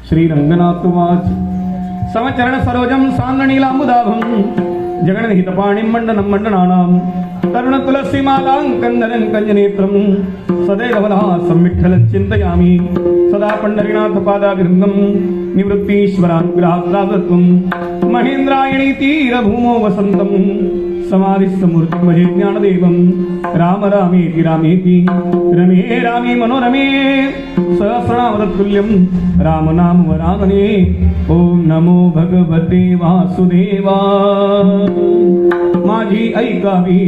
श्रीरंगनाथवाच समचरण सरोजम सांगनीलामुदाभम जगन्हितपाणिं मंडनं मंडनानां तरुण तुलसी मालां कंदनं कंजनेत्रं सदैव सम्मिठल चिंतयामि सदा पंडरीनाथ पादाभिरुंगं निवृत्तीश्वरानुग्रहात्म महेन्द्रायणी तीरभूमो वसन्तं समाधिस्थमूर्तिं भजे ज्ञानदेवं राम रामेति रामेति रमे रामे मनोरमे सहस्रनाम तत्तुल्यं राम नाम वरानने। ओम नमो भगवते वासुदेवाय माझी ऐकावी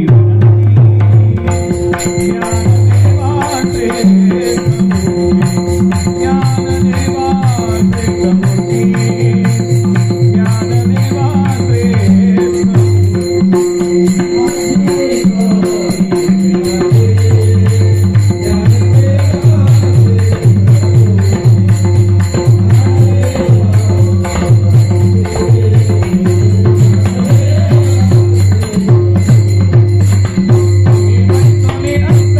Yeah.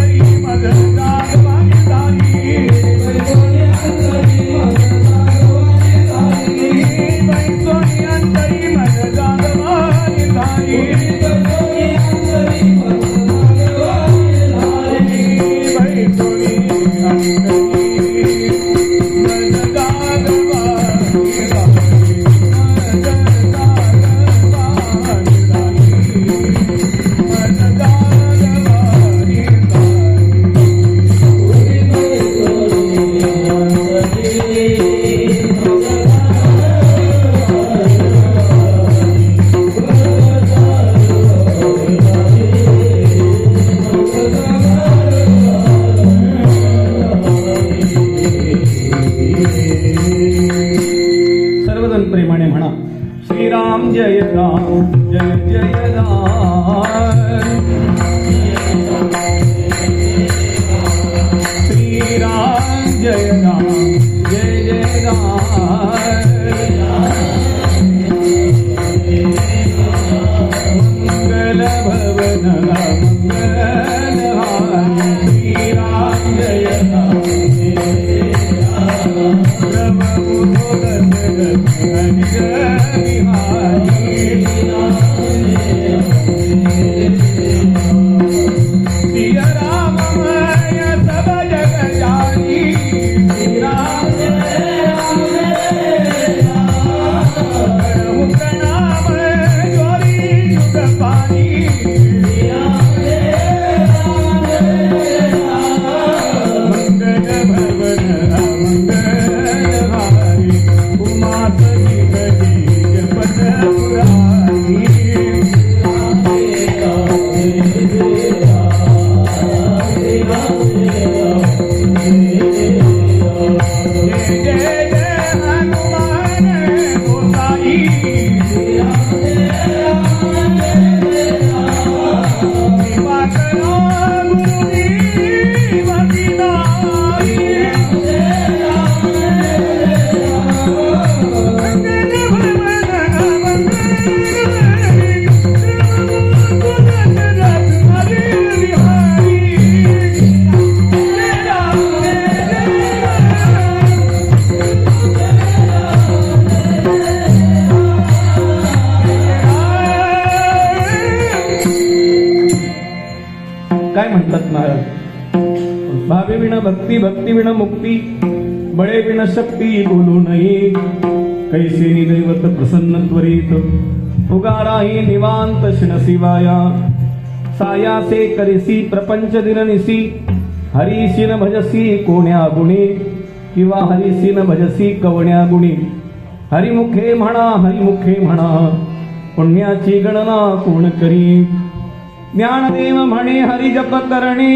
महाराज भावे विण भक्ती भक्ती विण मुक्ती बळे विण शक्ती बोलू नये कैसे निदैवत प्रसन्न त्वरित उगाराही निवांत शिण शिवाया सायासे करिसी प्रपंच दिननिसी हरीशिन भजसी कोण्या गुणी किंवा हरीशिन भजसी कवण्या गुणी हरिमुखे म्हणा पुण्याची गणना कोण करी ज्ञानदेव म्हणे हरिजप करणे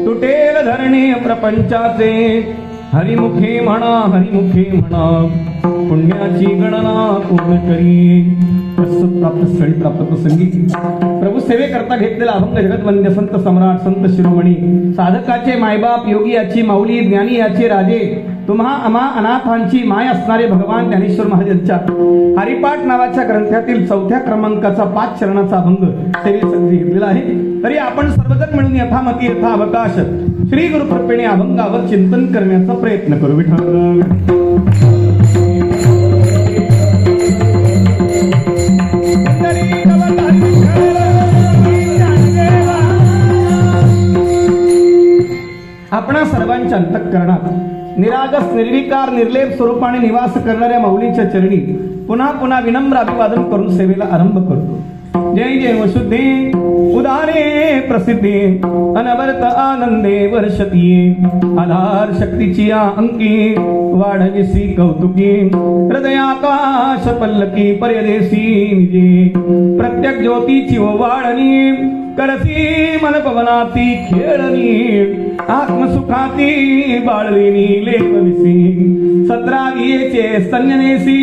तुटेल धरणे प्रपंचाचे हरिमुखे म्हणा पुण्याची गणना कोण करी प्राप्त प्रसंगी प्रभू सेवे करता घेतलेला अभंग जगतवंद्य संत सम्राट संत शिरोमणी साधकाचे मायबाप योगी याची माऊली ज्ञानी याचे राजे तुम्हा अमा अनाथांची माय असणारे भगवान ज्ञानेश्वर महाराजांच्या हरिपाठ नावाच्या ग्रंथातील 4थ्या क्रमांकाचा 5 चरणाचा अभंग सेवेसाठी घेतलेला आहे. तरी आपण सर्वजण मिळून यथामती यथावकाश श्री गुरुकृपेने अभंगावर चिंतन करण्याचा प्रयत्न करू. विठ्ठल आपणा सर्वांच्या अंतःकरणात निरागस निर्विकार निर्लेप स्वरूपाने निवास करणाऱ्या माऊलीच्या चरणी पुन्हा पुन्हा विनम्र अभिवादन करून सेवेला आरंभ करतो. जय जय वसुदे उदारे प्रसिद्धे अनवर्त आनंदे वर्षती आधार शक्तीची अंकी वाढविसी कौतुकी हृदयाकाश पल्लकी पर्यदेसी निजे प्रत्येक ज्योतीची ओवाळणी करसी मन पवनाती खेळणी आत्मसुखाती बाळविनी लेवविसी 17 स्तन्यनेसी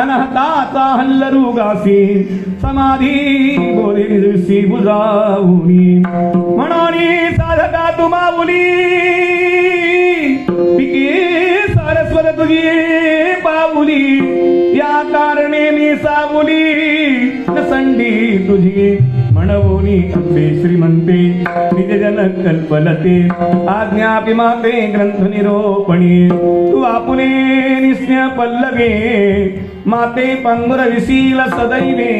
अनहताचा हल्लरुगासी समाधी बोधिसी बुजावुनी म्हणानी साधका तुमावुली पिके सारस्वत तुझी पावुली या कारणे मी सावुली संडी तुझी म्हणवोनी अंबे श्रीमंते निजजन कल्पलते आज्ञापि माते ग्रंथ निरोपणी तू आपुले निस्न्य पल्लवे माते पंगुर विशील सदैवे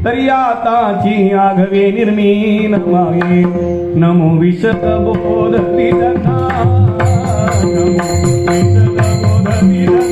तरी आताची आघवे निर्मीन व्हावे नमो विशद बोध विदधा नमो विशद बोध विदधा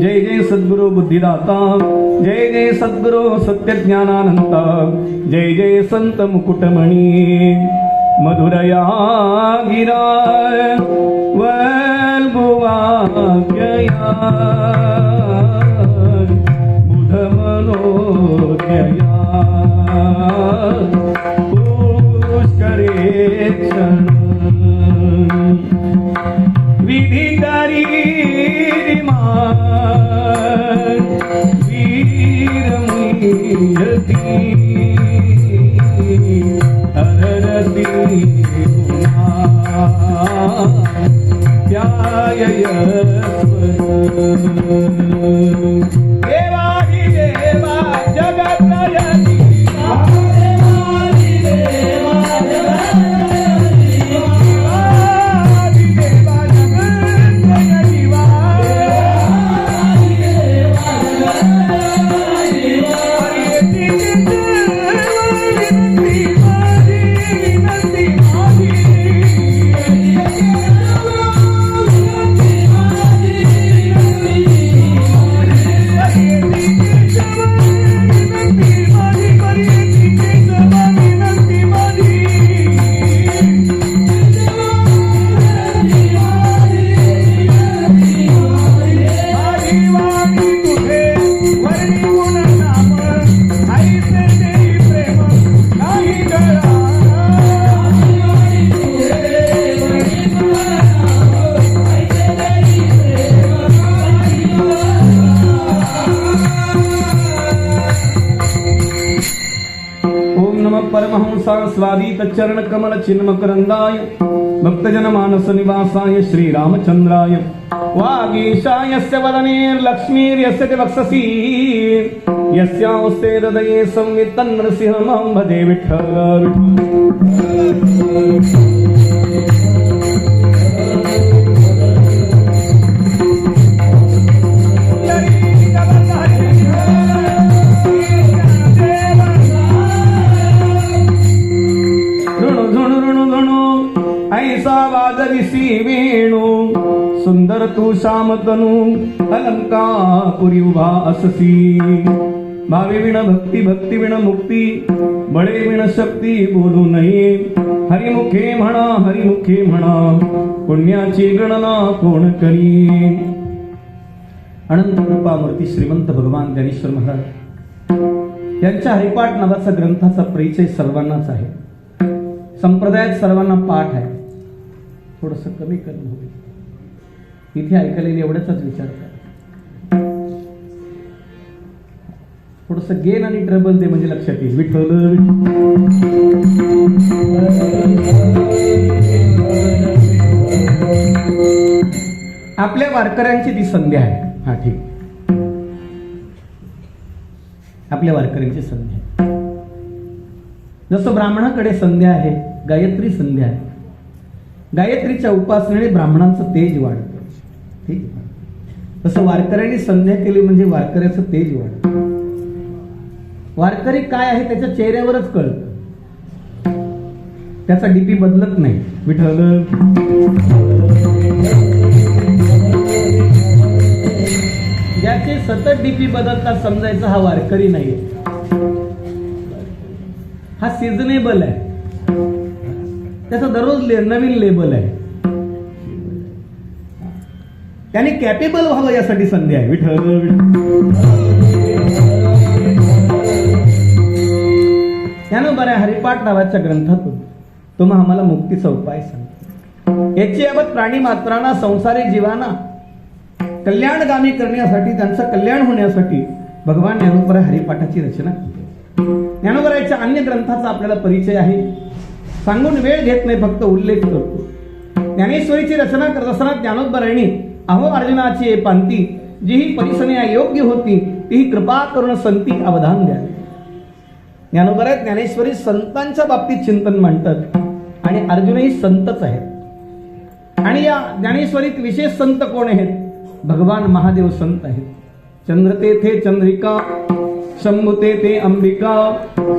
जय जय सद्गुरु बुद्धिदाता जय जय सद्गुरु सत्य ज्ञानानंद जय जय संत मुकुटमणी मधुरया गिरा वल्गुवा गया बुध मनोदया पुष्करे क्षण विधिकारी देवादी देवा जगत परमहंसा स्वादित चरण कमल चिन्मकरंदाय भक्तजन मानस निवासाय श्रीरामचंद्राय वागीशायस्य वदनेर्लक्ष्मीर्यस्य च वक्षसि यस्यास्ते हृदये संवित्तं नृसिंहं भजे विठ्ठल ऐसा वाजविसी वेणू सुंदर तू श्यामतनू अलंकापुरी उभा अससी भावी विण भक्ती भक्ती विण मुक्ती बळे विण शक्ती बोलू नये हरिमुखे म्हणा पुण्याची गणना कोण करी. अनंत कृपामूर्ती श्रीमंत भगवान ज्ञानेश्वर महाराज यांच्या हरिपाठ नावाचा ग्रंथाचा परिचय सर्वांनाच आहे. संप्रदायात सर्वांना पाठ आहे. थोडस कमी करणं होईल इथे ऐकायला एवढंच विचार करा. थोडस गेन आणि ट्रबल दे म्हणजे लक्षात येईल. विठ्ठल आपल्या वारकऱ्यांची ती संध्या आहे. हा ठीक, आपल्या वारकऱ्यांची संध्या आहे. जसं ब्राह्मणाकडे संध्या आहे, गायत्री संध्या आहे. गायत्रीच्या उपासनेने ब्राह्मणांचं तेज वाढतं. ठीक, तसं वारकऱ्यांनी संध्या केली म्हणजे वारकऱ्याचं तेज वाढतं. वारकरी काय आहे त्याच्या चेहऱ्यावरच कळतं. त्याचा डीपी बदलत नाही. विठ्ठल ज्याचे सतत डीपी बदलतात समजायचं हा वारकरी नाहीये. हा सिजनेबल आहे. त्याचा दररोज नवीन लेबल आहे. त्याने कॅपेबल व्हावं यासाठी संधी आहे. विठ्ठल त्यानं बऱ्या हरिपाठ नावाच्या ग्रंथातून तुम्हा आम्हाला मुक्तीचा उपाय सांगतो. याची यावत प्राणी मात्रांना संसारी जीवांना कल्याणगामी करण्यासाठी त्यांचं कल्याण होण्यासाठी भगवान ज्ञानोबा हरिपाठाची रचना केली. ज्ञानोबराच्या अन्य ग्रंथाचा आपल्याला परिचय आहे. सांगून वेळ घेत नाही, फक्त उल्लेख करतो. ज्ञानेश्वरीची रचना करत असताना ज्ञानोबरांनी अहो अर्जुनाची पांती जी ही परिसने अयोग्य होती ती कृपा करून संती अवधान द्या. ज्ञानोबरात ज्ञानेश्वरी संतांच्या बाबतीत चिंतन मांडतात आणि अर्जुनही संतच आहेत. आणि या ज्ञानेश्वरीत विशेष संत कोण आहेत? भगवान महादेव संत आहेत. चंद्र तेथे चंद्रिका शंभू तेथे अंबिका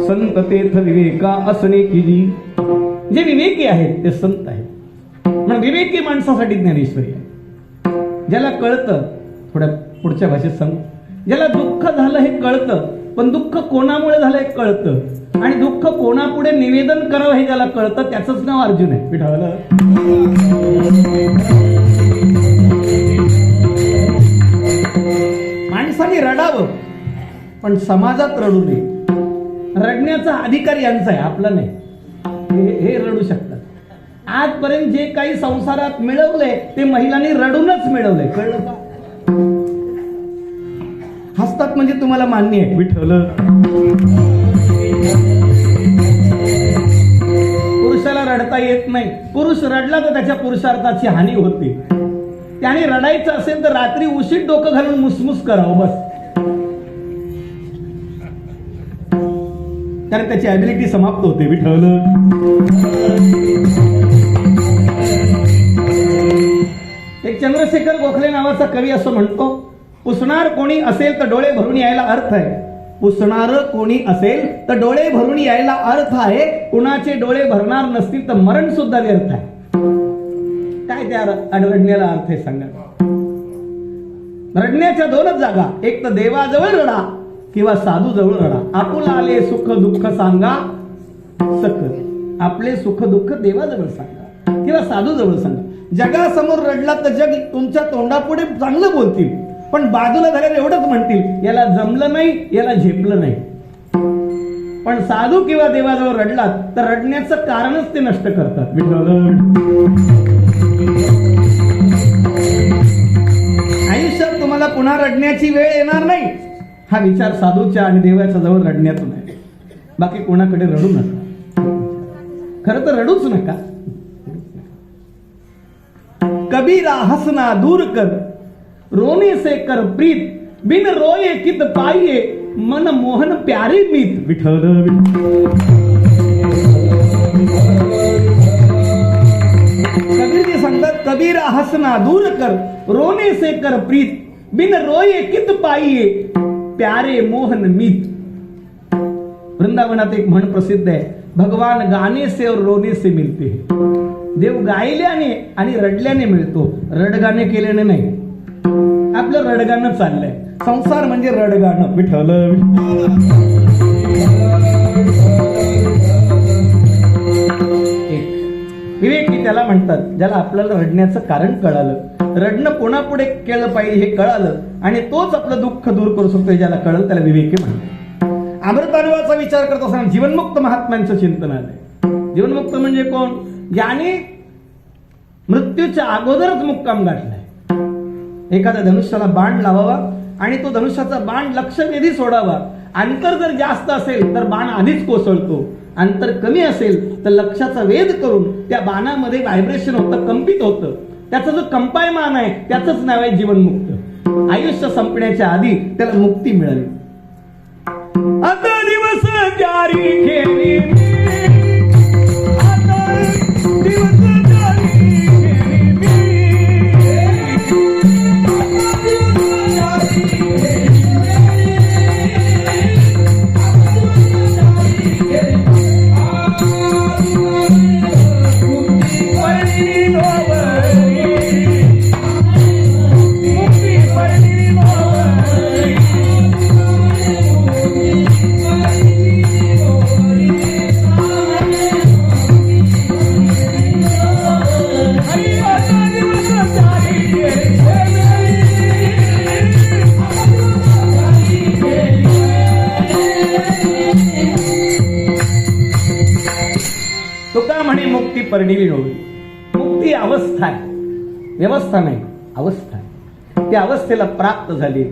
संत तेथ विवेका असणे की जी. जे विवेकी आहेत ते संत आहेत. विवेकी माणसासाठी ज्ञानेश्वरी आहे. ज्याला कळतं, थोड्या पुढच्या भाषेत सांगू, ज्याला दुःख झालं हे कळतं, पण दुःख कोणामुळे झालं हे कळतं आणि दुःख कोणापुढे निवेदन करावं हे ज्याला कळतं त्याचंच नाव अर्जुन आहे. विठ्ठल माणसाने रडावं पण समाजात रडू नये. रडण्याचा अधिकार यांचा आहे, आपला नाही. हे रडू शकतात. आजपर्यंत जे काही संसारात मिळवलंय ते महिलांनी रडूनच मिळवलंय. कळलं का? हसतात म्हणजे तुम्हाला मान्य आहे. विठ्ठल पुरुषाला रडता येत नाही. पुरुष रडला तर त्याच्या पुरुषार्थाची हानी होते. त्याने रडायचं असेल तर रात्री उशीर डोकं घालून मुसमुस करावं बस, कारण त्याची ॲबिलिटी समाप्त होते. विठ्ठल एक चंद्रशेखर गोखले नावाचा कवी असं म्हणतो, पुसणार कोणी असेल तर डोळे भरून यायला अर्थ आहे. पुसणार कोणी असेल तर डोळे भरून यायला अर्थ आहे. कुणाचे डोळे भरणार नसतील तर मरण सुद्धा व्यर्थ आहे. काय त्या रडण्याला अर्थ आहे सांगा? रडण्याच्या दोनच जागा, एक तर देवाजवळ रडा किंवा साधू जवळ रडा. आपुला आले सुख दुःख सांगा सख. आपले सुख दुःख देवाजवळ सांगा किंवा साधू जवळ सांगा. जगासमोर रडला तर जग तुमच्या तोंडापुढे चांगलं बोलतील, पण बाजूला झाल्यावर एवढंच म्हणतील याला जमलं नाही, याला झेपलं नाही. पण साधू किंवा देवाजवळ रडलात तर रडण्याचं कारणच ते नष्ट करतात. आयुष्यात तुम्हाला पुन्हा रडण्याची वेळ येणार नाही हा विचार साधूच्या आणि देवाच्या जवळ रडण्यातून आहे. बाकी कोणाकडे रडू नका. खरं तर रडूच नका. कबीरा हसना दूर कर, रोने से कर प्रीत, बिन रोये कित पाइये, मन मोहन प्यारे मीत. विठ्ठल कबीरजी सांगतात, कबीरा हसना दूर कर, रोने से कर प्रीत, बिन रोये कित पाइये, प्यारे मोहन मीत. वृंदावनात एक म्हण प्रसिद्ध आहे, भगवान गाने से और रोने से मिलते हैं. देव गायल्याने आणि रडल्याने मिळतो, रडगाणे केल्याने नाही. आपलं रडगाणं चाललंय. संसार म्हणजे रडगाणं. विठ्ठल विवेकी त्याला म्हणतात, ज्याला आपल्याला रडण्याचं कारण कळालं, रडणं कोणापुढे केलं पाहिजे हे कळालं आणि तोच आपलं दुःख दूर करू शकतो ज्याला कळलं त्याला विवेकी म्हणतात. अमृतानुभवाचा विचार करत असताना जीवनमुक्त महात्म्यांचं चिंतन आलंय. जीवनमुक्त म्हणजे कोण? ज्याने मृत्यूच्या अगोदरच मुक्काम गाठलाय. एखाद्या धनुष्याला बाण लावावा आणि तो धनुष्याचा बाण लक्षवेधी सोडावा. अंतर जर जास्त असेल तर बाण आधीच कोसळतो, अंतर कमी असेल तर लक्षाचा वेध करून त्या बाणामध्ये व्हायब्रेशन होतं, कंपित होतं. त्याचा जो कंपायमान आहे त्याचंच नाव आहे जीवनमुक्त. आयुष्य संपण्याच्या आधी त्याला मुक्ती मिळाली. आता दिवस जारी खेळी, आता दिवस जारी परणिली नव्हती. मुक्ती अवस्था आहे, व्यवस्था नाही, अवस्था आहे. त्या अवस्थेला प्राप्त झाली.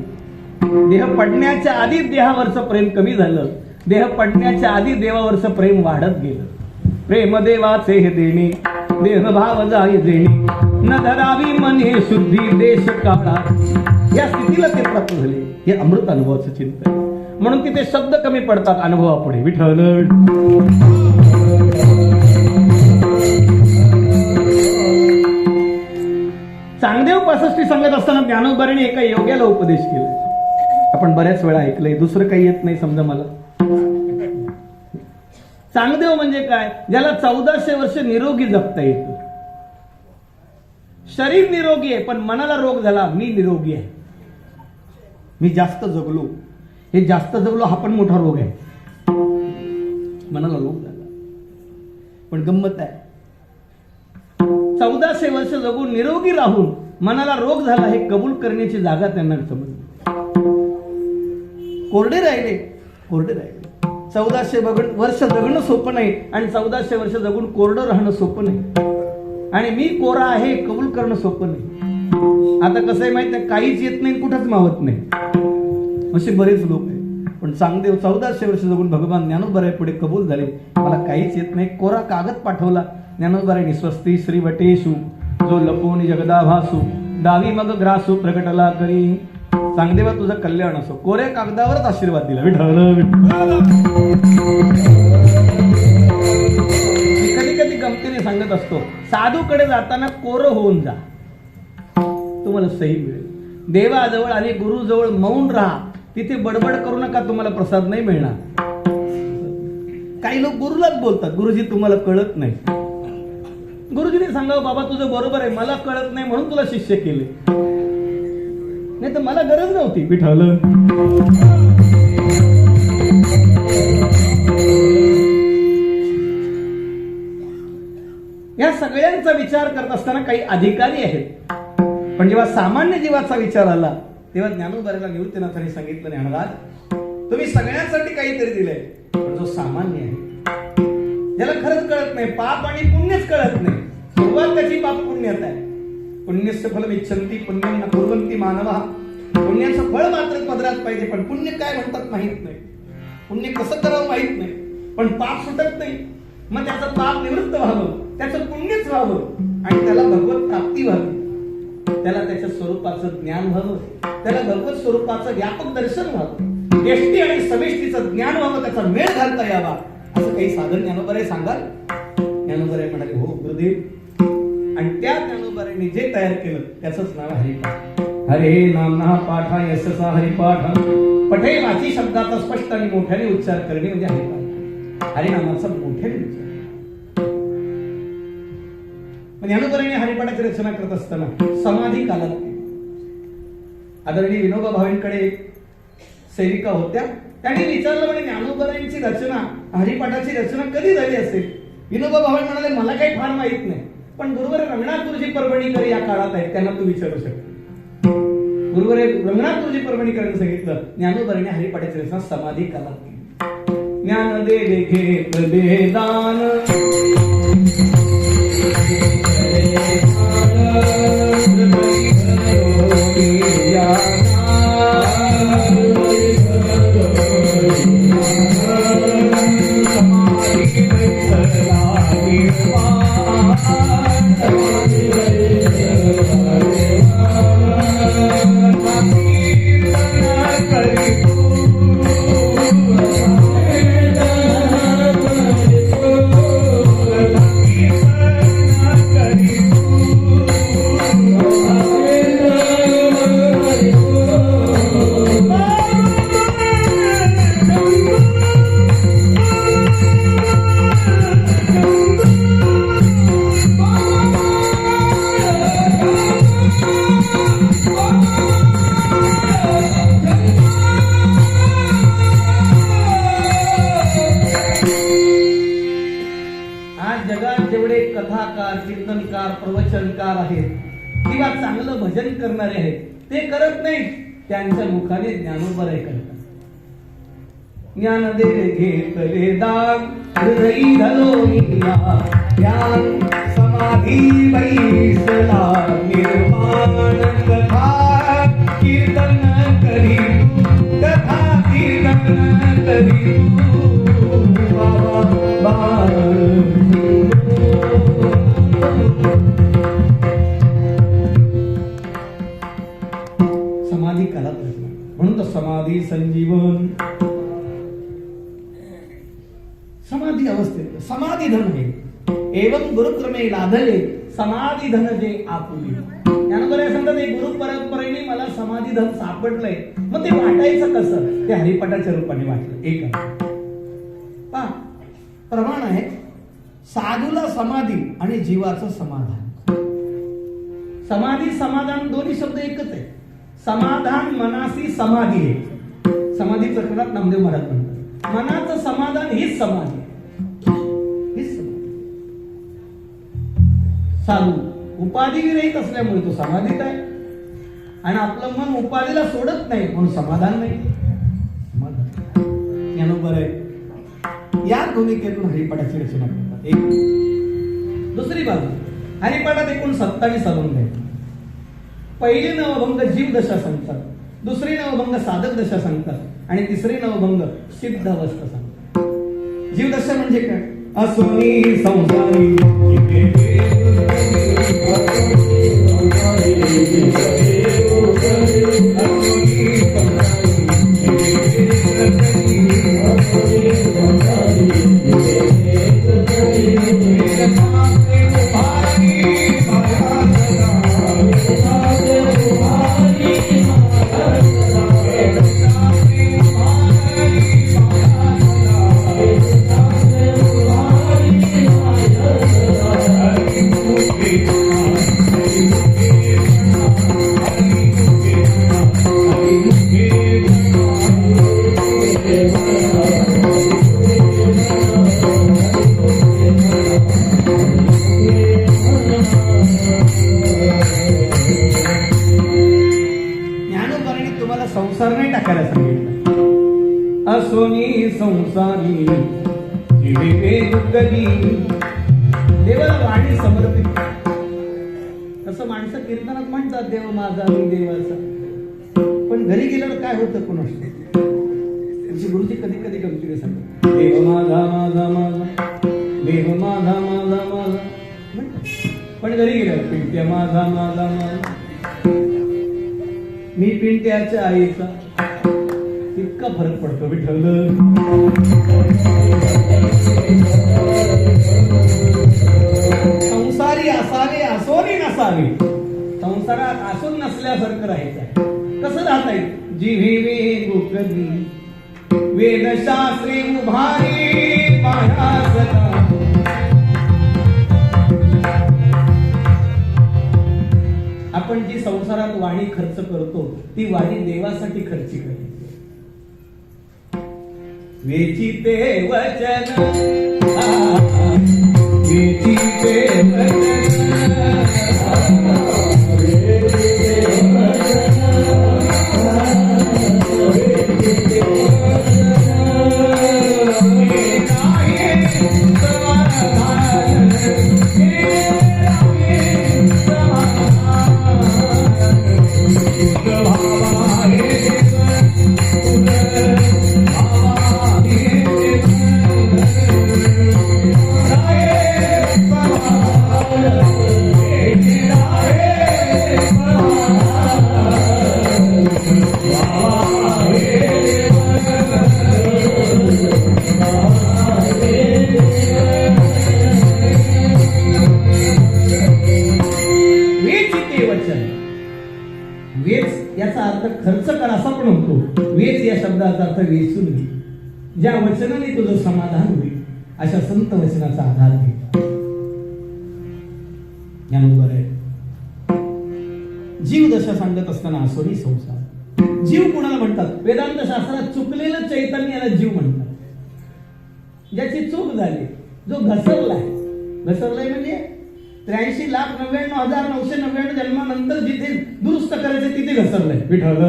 देह पडण्याच्या आधी देहावरचं प्रेम कमी झालं, देह पडण्याच्या आधी देवावरचं प्रेम वाढत गेलं. प्रेम देवाचे हे देणे, देह भाव जाय देणे, न धरावी मने शुद्धी देश काळा. या स्थितीला ते प्राप्त झाले. हे अमृत अनुभवाचं चिंतन. म्हणून तिथे शब्द कमी पडतात अनुभवापुढे. विठ्ठल चांगदेव 65 सांगत असताना ज्ञानोबाने एका योग्याला उपदेश केला. आपण बऱ्याच वेळा ऐकलंय, दुसरं काही येत नाही समजा मला. चांगदेव म्हणजे काय? ज्याला 1400 वर्ष निरोगी जगता येतं. शरीर निरोगी आहे पण मनाला रोग झाला. मी निरोगी आहे, मी जास्त जगलो. हे जास्त जगलो हा पण मोठा रोग आहे. मनाला रोग झाला. पण गंमत आहे, 1400 वर्ष जगून निरोगी राहून मनाला रोग झाला हे कबूल करण्याची जागा त्यांना समजली. कोरडे राहिले, कोरडे राहिले. 1400 वर्ष जगणं सोपं नाही आणि 1400 वर्ष जगून कोरडं राहणं सोपं नाही. आणि मी कोरा आहे कबूल करणं सोपं नाही. आता कसं आहे माहिती आहे, काहीच येत नाही, कुठंच मावत नाही, असे बरेच लोक आहेत. पण चांगदेव 1400 वर्ष जगून भगवान ज्ञानोबा पुढे कबूल झाले. मला काहीच येत नाही, कोरा कागद पाठवला. ज्ञानोबाने स्वस्ती श्री वटेशु जो लपोनी जगदा भासू, डावी मग ग्रासू प्रकटला करी. चांगदेवा तुझं कल्याण असो. कोऱ्या कागदावरच आशीर्वाद दिला. कधी कधी गमतीने सांगत असतो, साधूकडे जाताना कोरं होऊन जा, तुम्हाला सही मिळेल. देवाजवळ आणि गुरुजवळ मौन राहा, तिथे बडबड करू नका, तुम्हाला प्रसाद नाही मिळणार. काही लोक गुरुलाच बोलतात, गुरुजी तुम्हाला कळत नाही. गुरुजीने सांगावं, बाबा तुझं बरोबर आहे, मला कळत नाही म्हणून तुला शिष्य केले, नाही तर मला गरज नव्हती. विठ्ठल या सगळ्यांचा विचार करत असताना काही अधिकारी आहेत. पण जेव्हा सामान्य जीवाचा विचार आला तेव्हा ज्ञानोबाला निवृत्तीनाथांनी सांगितलं, ज्ञानराज तुम्ही सगळ्यांसाठी काहीतरी दिलंय, पण जो सामान्य आहे, ज्याला खरंच कळत नाही, पाप आणि पुण्यच कळत नाही, सुरुवात त्याची पाप पुण्यात आहे. पुण्यस्य फलम इच्छन्ति पुण्यं न कुर्वन्ति मानवः. पुण्याचं फळ मात्र पदरात पाहिजे, पण पुण्य काय म्हणतात माहित नाही, पुण्य कसं करावं माहित नाही, पण पाप सुटत नाही. मग त्याचं पाप निवृत्त व्हावं, त्याचं पुण्यच व्हावं आणि त्याला भगवत प्राप्ती व्हावी, त्याला त्याच्या स्वरूपाचं ज्ञान व्हावं, त्याला भगवत स्वरूपाचं व्यापक दर्शन व्हावं, व्यष्टी आणि समिष्टीचं ज्ञान व्हावं, त्याचा मेळ घालता यावा, असं काही साधन ज्ञानोबारे सांगाल? ज्ञानोबारे म्हणाले हो गुरुदेव. आणि त्या ज्ञानोबारेने जे तयार केलं त्याचंच नाव हरिपाठ. हरे नामना पाठा यशसा हरिपाठ. पठे वाची शब्दाचा स्पष्ट आणि मोठ्याने उच्चार करणे म्हणजे हरिपाठ. हरिनामाचा मोठ्याने उच्चार. ज्ञानोबारांनी हरिपाठाची रचना करत असताना समाधी कालात आदरणीय विनोबा भावेंकडे सेविका होत्या. त्यांनी विचारलं म्हणे ज्ञानोबारांची रचना, हरिपाठाची रचना कधी झाली असेल? विनोबा भावे म्हणाले मला काही फार माहित नाही, पण गुरुवर रंगनाथ गुरुजी परभणीकर या काळात आहेत, त्यांना तू विचारू शकतो. गुरुवर रंगनाथ गुरुजी परभणीकरांनी सांगितलं ज्ञानोबारांनी हरिपाठाची रचना समाधी कालात केली. ज्ञान देवे घेत वेदान कथाकार, कीर्तनकार, प्रवचनकार आहेत किंवा चांगलं भजन करणारे आहेत, ते करत नाहीत, त्यांच्या मुखाने ज्ञानोबाराय करतात. ज्ञान देवे घेतले दान हृदयी धलोनिया, ज्ञान समाधी बैसला निर्माण, कथा कीर्तन करी कथा कीर्तन करी बाबा समाधी कालात रचना. म्हणून तर समाधी संजीवन, समाधी अवस्थेत समाधी धन हे एवं गुरुक्रमे लाधले समाधी धन जे आपुली. त्यानंतर सांगतात एक गुरु परंपरेने मला समाधी धन सापडलंय, मग ते वाटायचं कसं? ते हरिपाठाच्या रूपाने वाटलं. एक प्रमाण आहे साधूला समाधी आणि जीवाचं समाधान. समाधी समाधान दोन्ही शब्द एकच आहे. समाधान मनासी समाधी आहे. समाधी प्रकरणात नामदेव महाराज म्हणतात मनाचं समाधान हीच समाधी. साधू उपाधी विरहित असल्यामुळे तो समाधीत आहे आणि आपलं मन उपाधीला सोडत नाही म्हणून समाधान नाही. या भूमिकेतून हरिपाठाची रचना करतात. एक दुसरी बाजू हरिपाठात एकूण 27 अभंग आहेत. पहिली नवभंग जीवदशा सांगतात, दुसरी नवभंग साधक दशा सांगतात आणि तिसरी नवभंग सिद्ध अवस्था सांगतात. जीवदशा म्हणजे काय? असोनी संसारी संसार नाही टाकायला सांगितलं. असोनी संसारी देवाला वाणी समर्पित. तसं माणसं कीर्तनात म्हणतात देव माझा मी देवाचा, पण घरी गेल्यावर काय होतं कोणास गुरुजी कधी कधी गमतीने सांगतात देव माझा माझा माझा देव माझा माझा माझा पण घरी गेलं पिंट्या माझा माझा माझा मी पिंट्याच्या आईचा इतका फरक पडतो विठ्ठल. संसारी असावे असोनी नसावे संसारात असून नसल्यासारखं राहायचं. कसं राहता येईल जिव्हे वेगुकदी वेदशास्त्री उभारी पायासला. आपण जी संसारात वाणी खर्च करतो ती वाणी देवासाठी खर्ची करायची. वेचिते वचन वेचिते खर्च कर असा पण होतो. वेच या शब्दाचा अर्थ वेचून घे. ज्या वचनाने तुझं समाधान होईल अशा संत वचनाचा आधार घे. ज्ञानोबर आहे जीव दशा सांगत असताना असोनी संसार. जीव कोणाला म्हणतात? वेदांत शास्त्रात चुकलेलं चैतन्य याला जीव म्हणतात. ज्याची चूक झाली, जो घसरलाय म्हणजे 83,99,999 जन्मानंतर जिथे दुरुस्त करायचे तिथे घसरलंय विठ्ठल.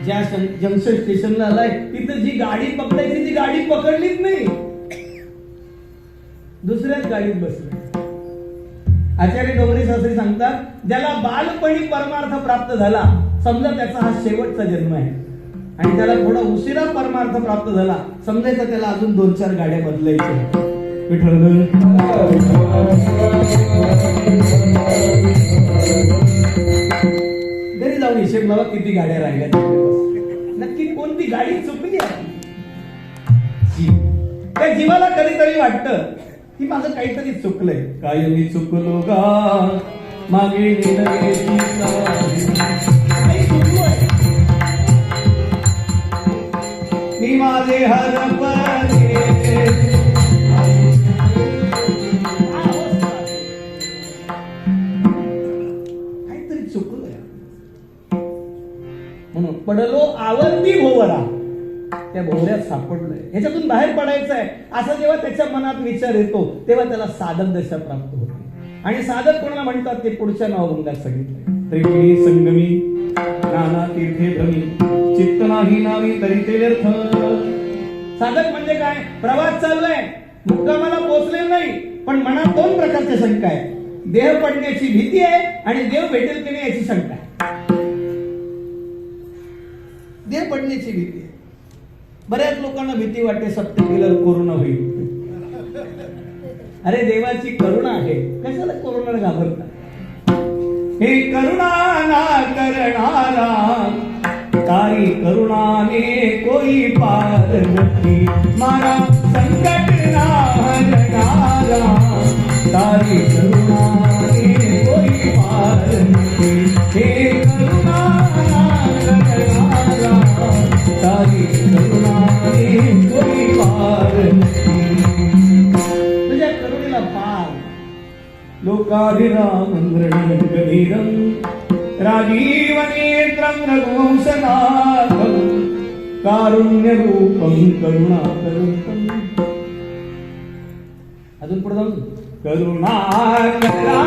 ज्या जंक्शन स्टेशनला आलाय तिथे जी गाडी पकडायची ती गाडी पकडलीच नाही, दुसऱ्याच गाडीत बसले. आचार्य गौरी शास्त्री सांगतात ज्याला बालपणी परमार्थ प्राप्त झाला समजा त्याचा हा शेवटचा जन्म आहे आणि त्याला थोडा उशिरा परमार्थ प्राप्त झाला समजायचं त्याला अजून 2-4 गाड्या बदलायच्या. घरी जाऊन हिशेब लावा किती गाड्या राहिल्या, नक्की कोणती गाडी चुकली आहे. त्या जीवाला कधीतरी वाटतं की माझं काहीतरी चुकलंय. काय मी चुकलो गा मागे मी माझे हरपले काहीतरी चुकलोय म्हणून पडलो आवर्ती भोवरा. त्या भोवऱ्यात सापडलोय, ह्याच्यातून बाहेर पडायचं आहे असं जेव्हा त्याच्या मनात विचार येतो तेव्हा त्याला साधक दशा प्राप्त होते. आणि साधक कोणाला म्हणतात ते पुढच्या नावभंगात सांगितलंय. त्रिपुरी संगमी नाना तीर्थे भ्रमी चित्त नाही नावी तरी ते व्यर्थ. साधक म्हणजे काय? प्रवास चाललाय, मुक्कामाला पोहोचलेला नाही, पण मनात 2 प्रकारच्या शंका आहे. देह पडण्याची भीती आहे आणि देव भेटेल की नाही याची शंका आहे. देह पडण्याची भीती आहे. बऱ्याच लोकांना भीती वाटते सप्टेंबरला कोरोना होईल. अरे देवाची करुणा आहे, कशाला कोरोनाला घाबरता? हे करुणा ना करणारा तारी करुणाने कोई पार नहीं. मारा संकट ना हरणारा तारी करुणाने कोई पार नहीं. हे करुणा ना करणारा तारी करुणाने कोई पार नहीं. तुझ्या करुणेला पार. लोकाभिराम गंभीरम राजीव नेत्रं रघुवंशनाथं कारुण्य रूपं करुणाकरं. अजून पुढे जाऊ. करुणाकरा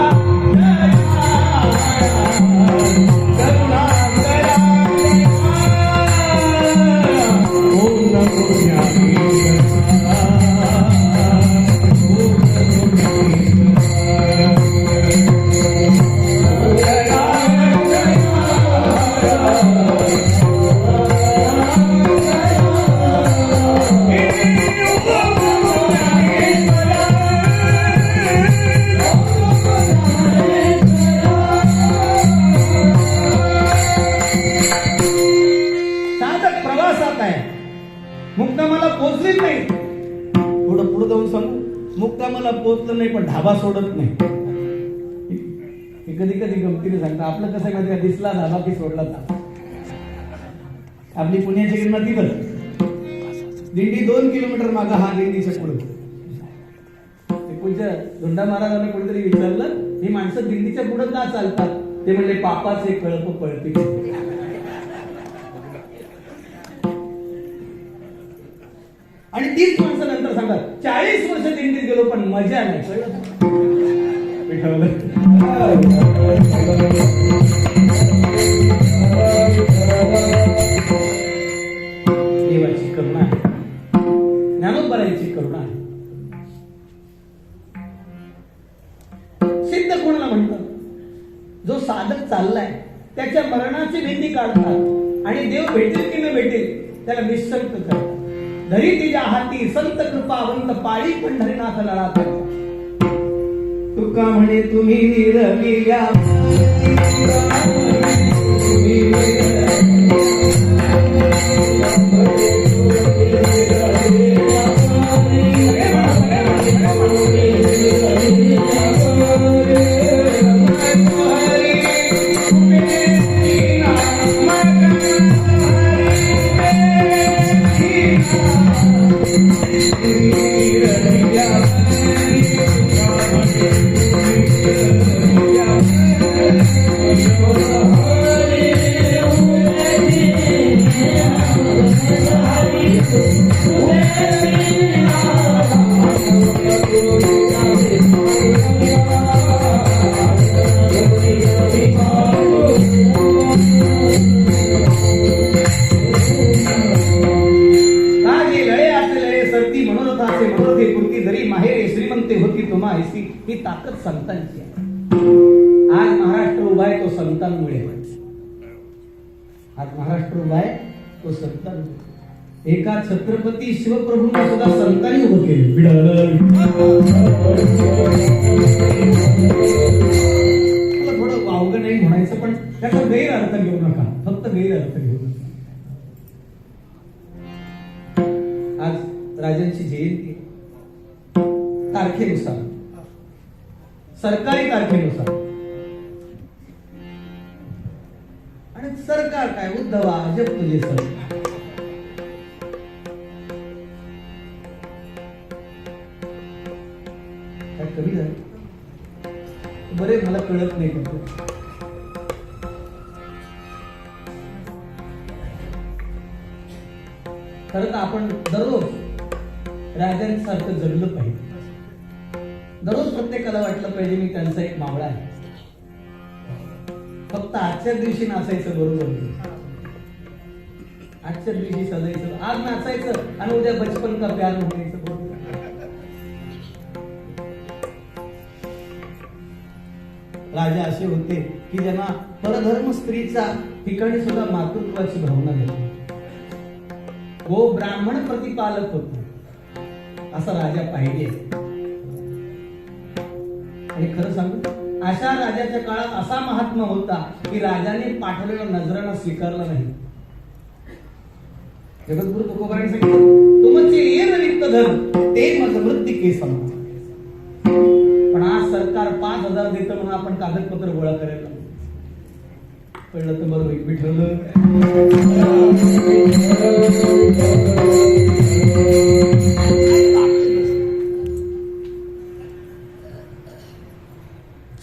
करुणाकरा ओम नमो ज्ञानेश्वराय. काय? मुक्कामाला पोचलीच नाही. थोडं पुढे जाऊन सांगू, मुक्कामाला पोचलं नाही पण ढाबा सोडत नाही. कधी कधी गमतीने सांगता. आपलं कसं माहिती का, दिसला ढाबा की सोडला ढाबा. आपली पुण्याची गिरणा तिथं, दिंडी 2 किलोमीटर मागा, हा दिंडीच्या पुढे. पूज्य धोंडा महाराजांना कोणीतरी विचारलं, ही माणसं दिंडीच्या पुढे का चालतात? ते म्हणले, पापाचे कळप पळते. आणि तीच माणसं नंतर सांगतात, 40 वर्ष दिंडीत गेलो पण मजा नाही. देवाची करुणा आहे, ज्ञानोबरायांची करुणा आहे. सिद्ध कोणाला म्हणतात? जो साधक चाललाय त्याच्या मरणाची भीती काढतात आणि देव भेटेल की न भेटेल त्याला निश्चंत करतात. धरी तिच्या हाती संत कृपावंत, पाळी पंढरीनाथ लढा. तुका म्हणे तुम्ही निरमिल्या, ही ताकद संतांची आहे. आज महाराष्ट्र उभा आहे तो संतांमुळे. आज महाराष्ट्र उभा आहे तो संतांमुळे. एका छत्रपती शिवप्रभूंना सुद्धा संतांनी उभं केलं. थोडं वावगं नाही म्हणायचं पण त्याचा गैरअर्थ घेऊ नका, फक्त गैरअर्थ घेऊ नका. आज राजांची जयंती तारखेनुसार, सरकारी तारखेनुसार. आणि सरकार काय, उद्धवा जप तुझे सरकार. काय कमी झालं बरे, मला कळत नाही. खरं तर आपण दररोज राजांसारखं जगलं पाहिजे. दररोज प्रत्येकाला वाटलं पाहिजे मी त्यांचा एक मावळा आहे. फक्त आजच्या दिवशी नाचायचं बरोबर नाही. आजच्या दिवशी सजायचं, आज नाचायचं आणि उद्या बचपन का प्यार म्हणायचं बरोबर. राजा असे होते की ज्यांना परधर्म स्त्रीचा ठिकाणी सुद्धा मातृत्वाची भावना होती. वो ब्राह्मण प्रतिपालक होते, असा राजा पाहिजे. आणि खरं सांगू, अशा राजाच्या काळात असा महात्मा होता की राजाने पाठवलेला नजराना स्वीकारला नाही. जगद्गुरु तुकोबारांनी सांगितलं, तुमचे येर रिक्त धन ते मज मृत्तिके समान. पण आज सरकार 5,000 देतं म्हणून आपण कागदपत्र गोळा करायला कळलं तर बरं होईल. विठ्ठल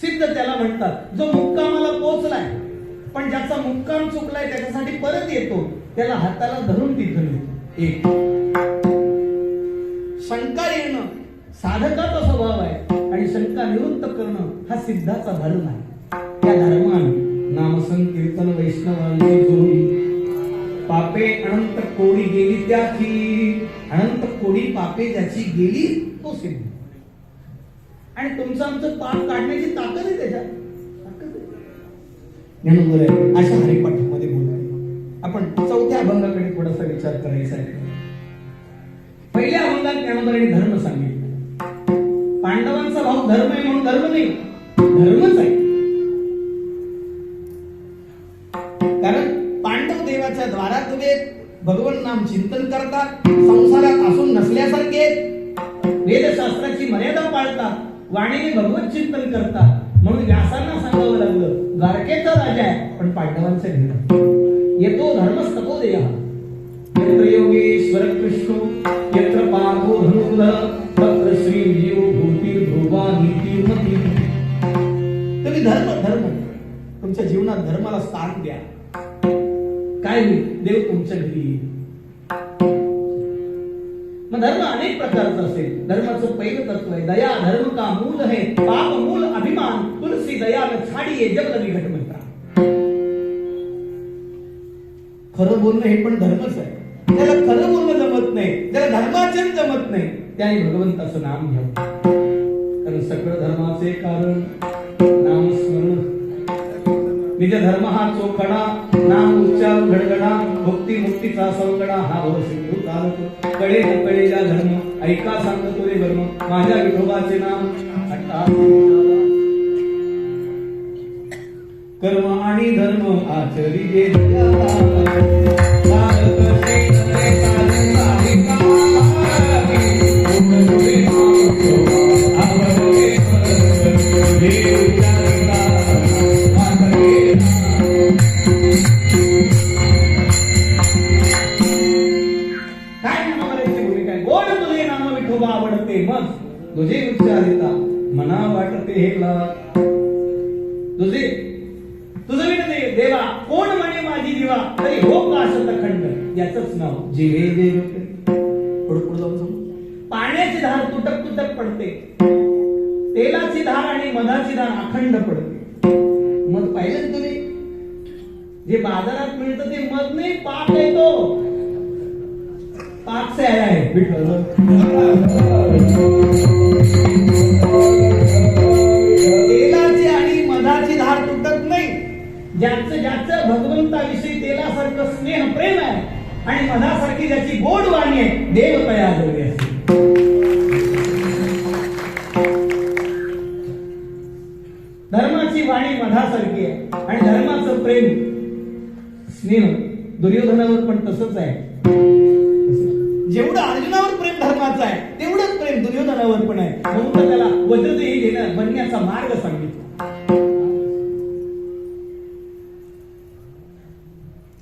सिद्ध त्याला म्हणतात जो मुक्कामाला पोहोचलाय पण ज्याचा मुक्काम चुकलाय त्याच्यासाठी परत येतो, त्याला हाताला धरून तिथं नेतो. एक शंका येणं साधकाचा स्वभाव आहे आणि शंका निवृत्त करणं हा सिद्धाचा धर्म आहे. त्या धर्माने नाम संकीर्तन वैष्णवांची जोडी, पापे अनंत कोडी गेली त्याची, अनंत कोडी पापे ज्याची गेली तो सिद्ध. आणि तुमचं आमचं पाप काढण्याची ताकद आहे त्याच्यात, ताकद आहे. अशा हरिपाठामध्ये बोलतो आपण. चौथ्या अभंगाकडे थोडासा विचार करायचा आहे. पहिल्या अभंगात ज्ञानोबरांनी धर्म सांगितलं. पांडवांचा भाऊ धर्म आहे म्हणून धर्म नाही, धर्मच आहे. कारण पांडव देवाच्या द्वारात उभे, भगवान नाम नाम चिंतन करतात, संसारात असून नसल्यासारखे वेदशास्त्राची मर्यादा पाळतात, वाणीने भगवत चिंतन करतात. म्हणून व्यासांना सांगावं लागलं, द्वारकेचा राजा आहे पण पांडवांचे घेणं येतो धर्मस्ततो देह यत्र योगेश्वर कृष्ण यत्र पार्थो धनुर्धर तत्र श्री जीव भूती ध्रुवा नीती मती. तुम्ही धर्म तुमच्या जीवनात धर्माला स्थान द्या. काय होईल? देव तुमच्या घरी येईल. मग धर्म अनेक प्रकारचा असेल. धर्माचं पहिलं तत्व आहे दया. धर्म का मूल है पाप मूल अभिमान तुलसी दया न छाडिये जब लगी घट म्हणता. खरं बोलणं हे पण धर्मच आहे. त्याला खरं बोलणं जमत नाही, त्याला धर्माचरण जमत नाही, त्याने भगवंताचं नाम घ्यावं. कारण सकळ धर्माचे कारण नामस्मरण. निज धर्म हा चोखडा नाम उच्चार घडगडा भक्ती मुक्तीचा सवगडा हा सिंधू चालत कळे न कळेला धर्म ऐका सांगतो रे धर्म माझ्या विठोबाचे नाम कर्म आणि धर्म आचरिजे तुझे उच्चारिता मना वाटते हे तुझे तुझं विनते देवा कोण म्हणे माझी दिवा तरी हो का शतखंड याचंच नाव जीवे देव. पुढे जाऊन पाण्याची धार तुटक तुटक पडते, तेलाची धार आणि मधाची धार अखंड पडते. मध पाहिलं तुम्ही जे बाजारात मिळतं ते मध नाही, पाक आहे तो. पाक से आया है तेलाची आणि मधाची धार तुटत नाही. ज्याचं भगवंताविषयी तेलासारखं स्नेह प्रेम आहे आणि मधासारखी ज्याची गोड वाणी आहे देव तयार झाले असते. धर्माची वाणी मधासारखी आहे आणि धर्माचं प्रेम स्नेह दुर्योधनावर पण तसंच आहे. जेवढं अर्जुनावर प्रेम धर्माचं आहे तेवढंच प्रेम दुर्योधनावर पण आहे. म्हणून तर त्याला वज्रदेही बनण्याचा मार्ग सांगितला.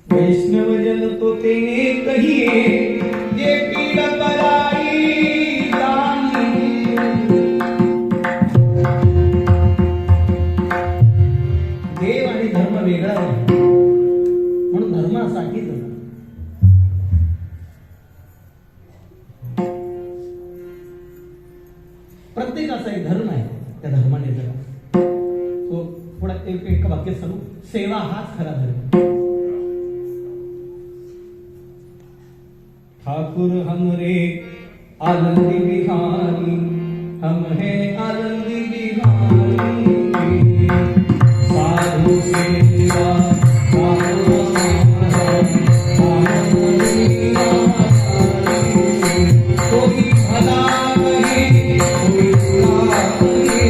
वैष्णव जन तो तेने कहिए जे पीड पराई जानी. देव आणि धर्म वेगळा आहे म्हणून धर्मासाठी प्रत्येकाचा एक धर्म आहे, त्या धर्माने जगा. तो थोडा एक वाक्य सांगू. सेवा हाच खरा धर्म. ठाकुर हमरे आनंदी बिहारी हम है आनंदी बिहारी साधु सेवा कोई भला कहे कोई बुरा कहे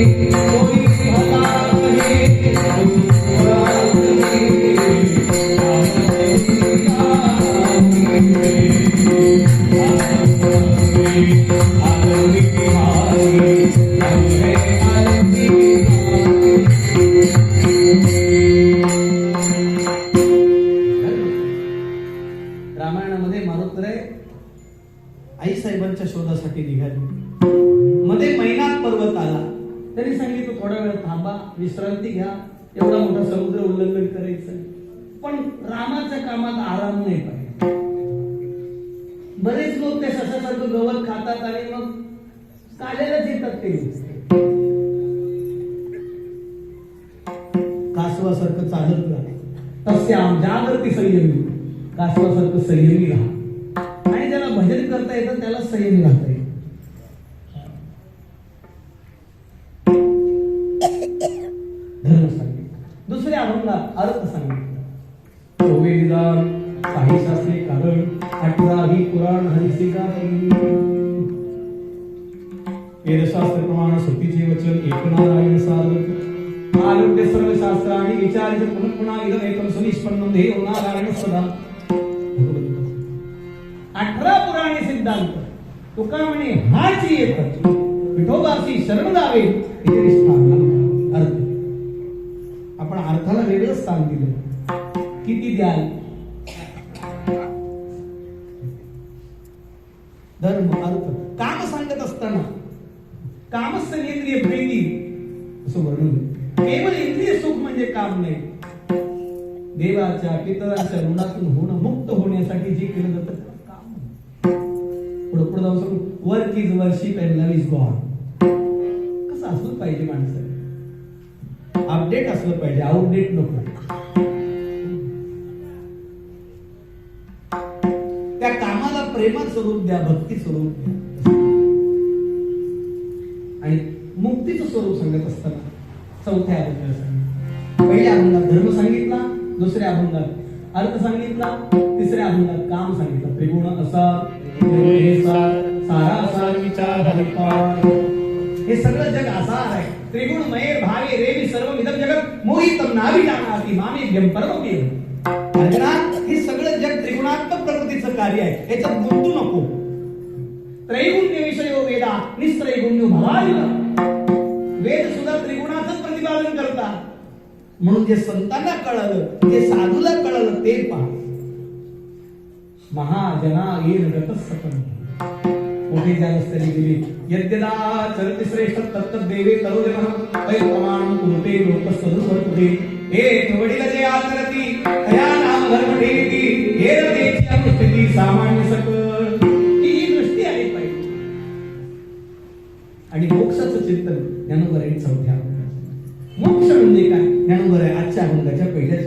कोई भला कहे कोई बुरा रामायणामध्ये मारुतरे आई साहेबांच्या शोधासाठी निघाली. मध्ये मैनाक पर्वत आला. त्यांनी सांगितलं थोडा वेळ थांबा, विश्रांती घ्या, एवढा मोठा समुद्र उल्लंघन करायचं. पण रामाच्या कामात आराम नाही पाहिजे. बरेच लोक ते सशासारखं गवत खातात आणि मग काल्यालाच येतात. ते कासवासारखं चालत राहते तस्याम जागृती संयमी. कासवासारखं संयमी राहा आणि ज्याला भजन करता येतं त्याला संयमी राहता येतं. धर्म सांगितलं. दुसऱ्या अभंगात अर्थ सांगितलं. वेदान काही शास्त्रे कारण 18 पुराण हरिसिका. वेदशास्त्र प्रमाण श्रुतीचे वचन एक नारायण साधक आरोग्य सर्व शास्त्र आणि विचाराचे पुन्हा पुन्हा इदं एकम सुनिष्पन्नम देव नारायण सदा. 18 पुराणे सिद्धांत तुका म्हणे हाची एक विठोबाची शरण जावे हे निष्ठा अर्थ. आपण अर्थाला वेगळं स्थान दिलं. किती द्याल? धर्म अर्थ काम सांगत असताना कामस्थनेंद्रिय प्रीती असं वर्णन. केवळ इंद्रिय सुख म्हणजे काम नाही. देवाच्या पितरांच्या ऋणातून होणं मुक्त होण्यासाठी जे केलं जातं त्याला काम. पुढे पुढे जाऊन सांगू work is worship and love is God. कसं असलं पाहिजे माणसाने? अपडेट असलं पाहिजे, आउटडेट नको. त्या कामाला प्रेमाचं स्वरूप द्या, भक्ती स्वरूप द्या. आणि मुक्तीचं स्वरूप सांगत असताना चौथ्या अभंगात सांगितलं. पहिल्या अभंगात धर्म सांगितला, दुसऱ्या अभंगात अर्थ सांगितला, तिसऱ्या अभंगात काम सांगितलं. त्रिगुण असा सारा असा विचार हरिपार. हे सगळं जग आसार आहे. त्रिगुणमय भावे रेवी सर्वविधम जगत मोहितम नावी जानाति मामेभ्यम परमप्रियम. अर्जुना, हे सगळं जग त्रिगुणात्मक प्रकृतीचं कार्य आहे. याच्यात गुंतू नको. त्रैगुण्य विषयो वेदा निस्त्रैगुण्यो भवायुः. वेद सुद्धा त्रिगुणाचं प्रतिपादन करतात. म्हणून जे संतांना कळलं, जे साधूला कळलं ते पहा. महाजना येन गतसपन मोठे ज्या रस्त्याने गेली. यद्यदा चरति श्रेष्ठ तत्त देवे तरुजन तै प्रमाण कुरुते लोक सदुवर्तते. हे वडील जे आचरती तया नाम धर्म ठेवी. हे रतेची अनुष्ठिती सामान्य सकळ. ही दृष्टी आली पाहिजे. आणि मोक्षाचं चिंतन ज्ञानोबर आहे चौथ्या. मोक्ष म्हणजे काय? ज्ञानोबर आहे आजच्या अभंगाच्या पहिल्या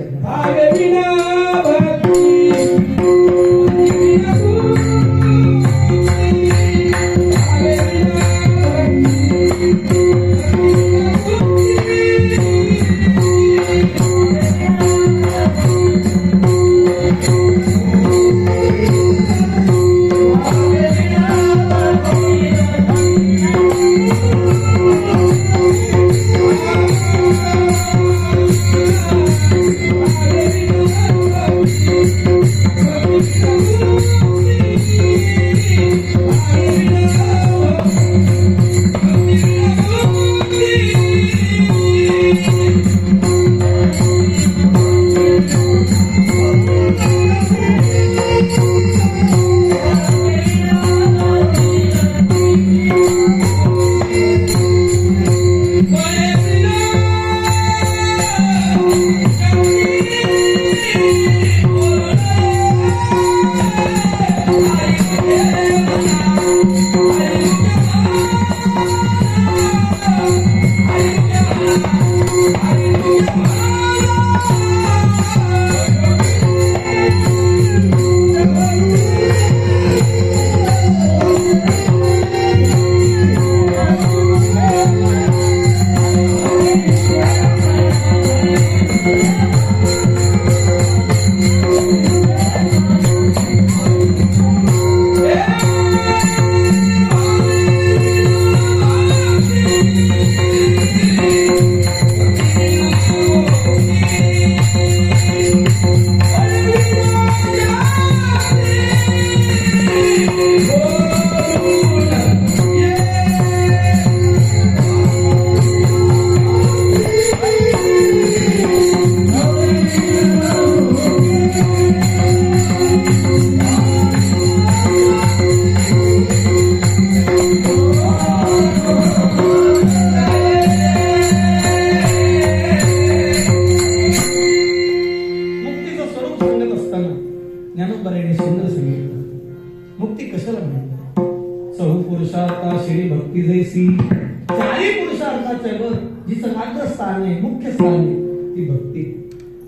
चारी पुरुषार्थाच्या वर जी समाग्र स्थान आहे, मुख्य स्थान आहे ती भक्ती.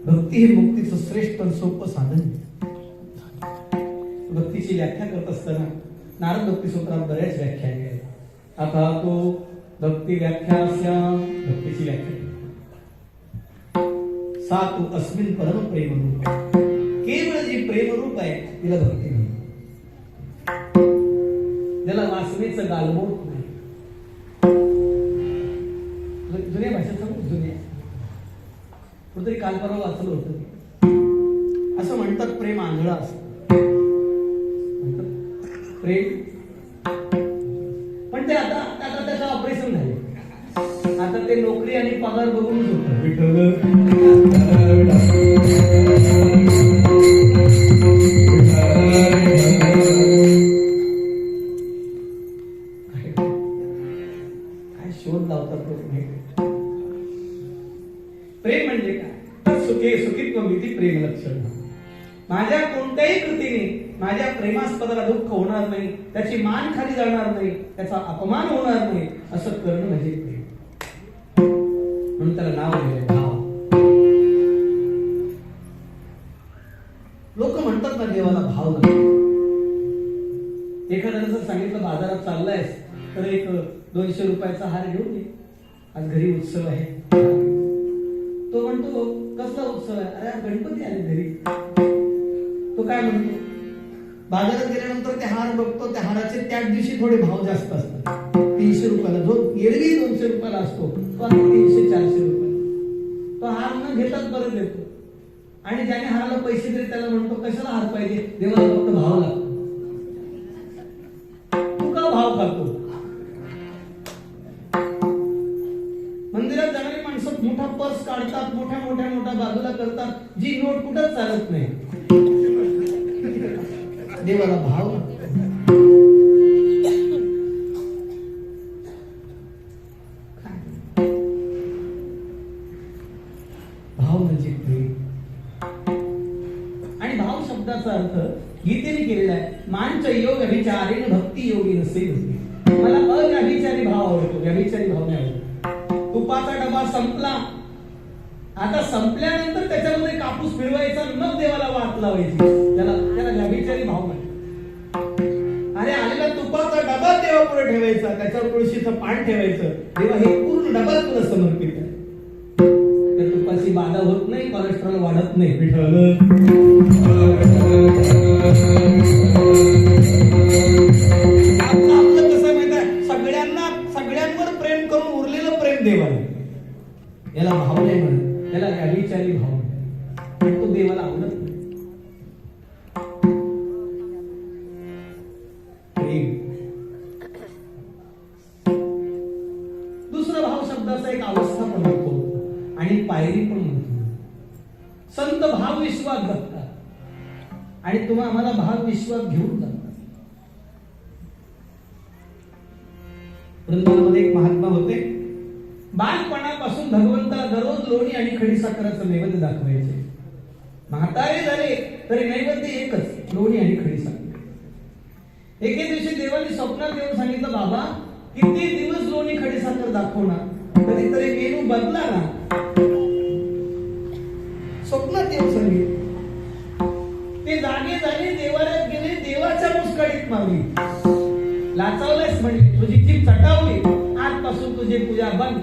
भक्ती हे मुक्तीचं श्रेष्ठ आणि सोपं साधन आहे. भक्तीची व्याख्या करत असताना नारद भक्ती सूत्रात बऱ्याच व्याख्या आहेत. आता तो भक्ती व्याख्यास्या भक्तीची व्याख्या सा तू अस्मिन परम प्रेम रूप. केवळ जी प्रेम रूप आहे तिला भक्ती म्हणतात. ज्याला वासनेचं गालबोट नाही. जुन्या भाषेत सांगू, जुन्या कुठेतरी काल परवा वाचलं होतं. असं म्हणतात प्रेम आंधळा असतं. प्रेम. पण ते आता आता त्याचं ऑपरेशन झाले. आता ते नोकरी आणि पगार बघूनच होतं. काय शोध लावतात लोक. प्रेम म्हणजे काय? तर सुखित्व मिती प्रेम लक्षण. माझ्या कोणत्याही कृतीने माझ्या प्रेमास्पदाला दुःख होणार नाही, त्याची मान खाली जाणार नाही, त्याचा अपमान होणार नाही, असं करणं म्हणजे प्रेम. म्हणून त्याला नाव दिलंय भाव. लोक म्हणतात ना देवाला भाव लागतो. एखाद्यानं जर सांगितलं बाजारात चाललायस तर एक 200 रुपयाचा हार घेऊन ये, आज घरी उत्सव आहे. तो म्हणतो कसला उत्सव आहे? अरे गणपती आले घरी. तो काय म्हणतो? बाजारात गेल्यानंतर ते हार बघतो, त्या हाराचे त्याच दिवशी थोडे भाव जास्त असतात. 300 रुपयाला, जो एरवी 200 रुपयाला असतो तो आता 300-400 रुपयाला. तो हार न घेताच परत येतो. आणि ज्याने हाराला पैसे दिले त्याला म्हणतो कशाला हार पाहिजे? देवाला फक्त भाव लागतो. तू का भाव खातो? मंदिरात जाणारी माणसं मोठा पर्स काढतात, मोठ्या बाजूला करतात, जी नोट कुठंच चालत नाही. देवाला भाव. भाव म्हणजे प्रेम. आणि भाव शब्दाचा अर्थ गीतेने केलेला आहे. मांच योग अभिचारेण भक्ती योगी नसेल. मला अव्यभिचारी भाव आवडतो, व्यभिचारी भाव नाही आवडतो. तुपाचा डबा संपला, आता संपल्यानंतर त्याच्यामध्ये कापूस फिरवायचा, मग देवाला वाट लावायची, त्याला व्यभिचारी भाव नाही. अरे आलेला तुपाचा डबा देवापुढे ठेवायचा, त्याच्यावर तुळशीचं पान ठेवायचं. देवा हे पूर्ण डबा तुला समर्पित आहे. त्या तुपाची बाधा होत नाही, कोलेस्ट्रॉल वाढत नाही. आपलं कसं माहित आहे? सगळ्यांवर प्रेम करून उरलेलं प्रेम देवाला. याला भाव नाही म्हणत, त्याला व्यभिचारी भाव. पण तो देवाला आवडत नाही. दुसरा भाव शब्दाचा एक अवस्था पण होतो आणि पायरी पण म्हणतो. संत भाव विश्वास जगतात आणि तुम्हा आम्हाला भाव विश्वास घेऊन जातात. वृंदावनामध्ये एक महात्मा होते. बालपणापासून भगवंताला दररोज लोणी आणि खडीसाखराचं नैवेद्य दाखवायचे. म्हातारे झाले तरी नैवेद्य एकच, लोणी आणि खडीसाखर. एके दिवशी देवाने स्वप्नात येऊन सांगितलं, बाबा किती दिवस लोणी खडीसाखर दाखवणार, कधीतरी मेनू बदला ना. स्वप्नात येऊन सांगितलं. ते जागे झाले, देवालयात गेले, देवाच्या मुस्काडीत मारली. लाचावलंयस म्हणे, तुझी जीभ चटावली, आजपासून तुझी पूजा बंद,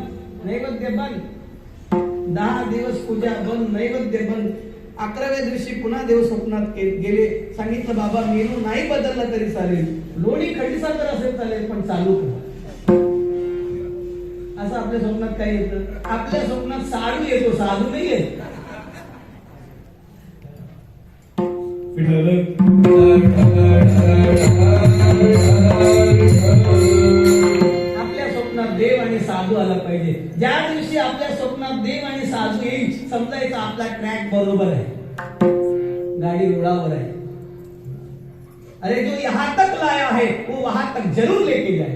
नैवेद्य बंद. 10 दिवस पूजा बंद, नैवेद्य बंद. 11व्या दिवशी पुन्हा देव स्वप्नात गेले. सांगितलं, बाबा मेनू नाही बदलला तरी चालेल, लोणी खडीसाखर असेल चालेल, पण चालू कर. असं आपल्या स्वप्नात काय येतं? आपल्या स्वप्नात साधू येतो, साधू नाही येत. आपल्या स्वप्नात देव आणि साधू आला पाहिजे. ज्या दिवशी आपल्या स्वप्नात देव आणि साधू येईल, समजायचं आपला ट्रॅक बरोबर आहे, गाडी रुळावर आहे. अरे जो यहां तक लाया है वो वहां तक जरूर लेके जाए.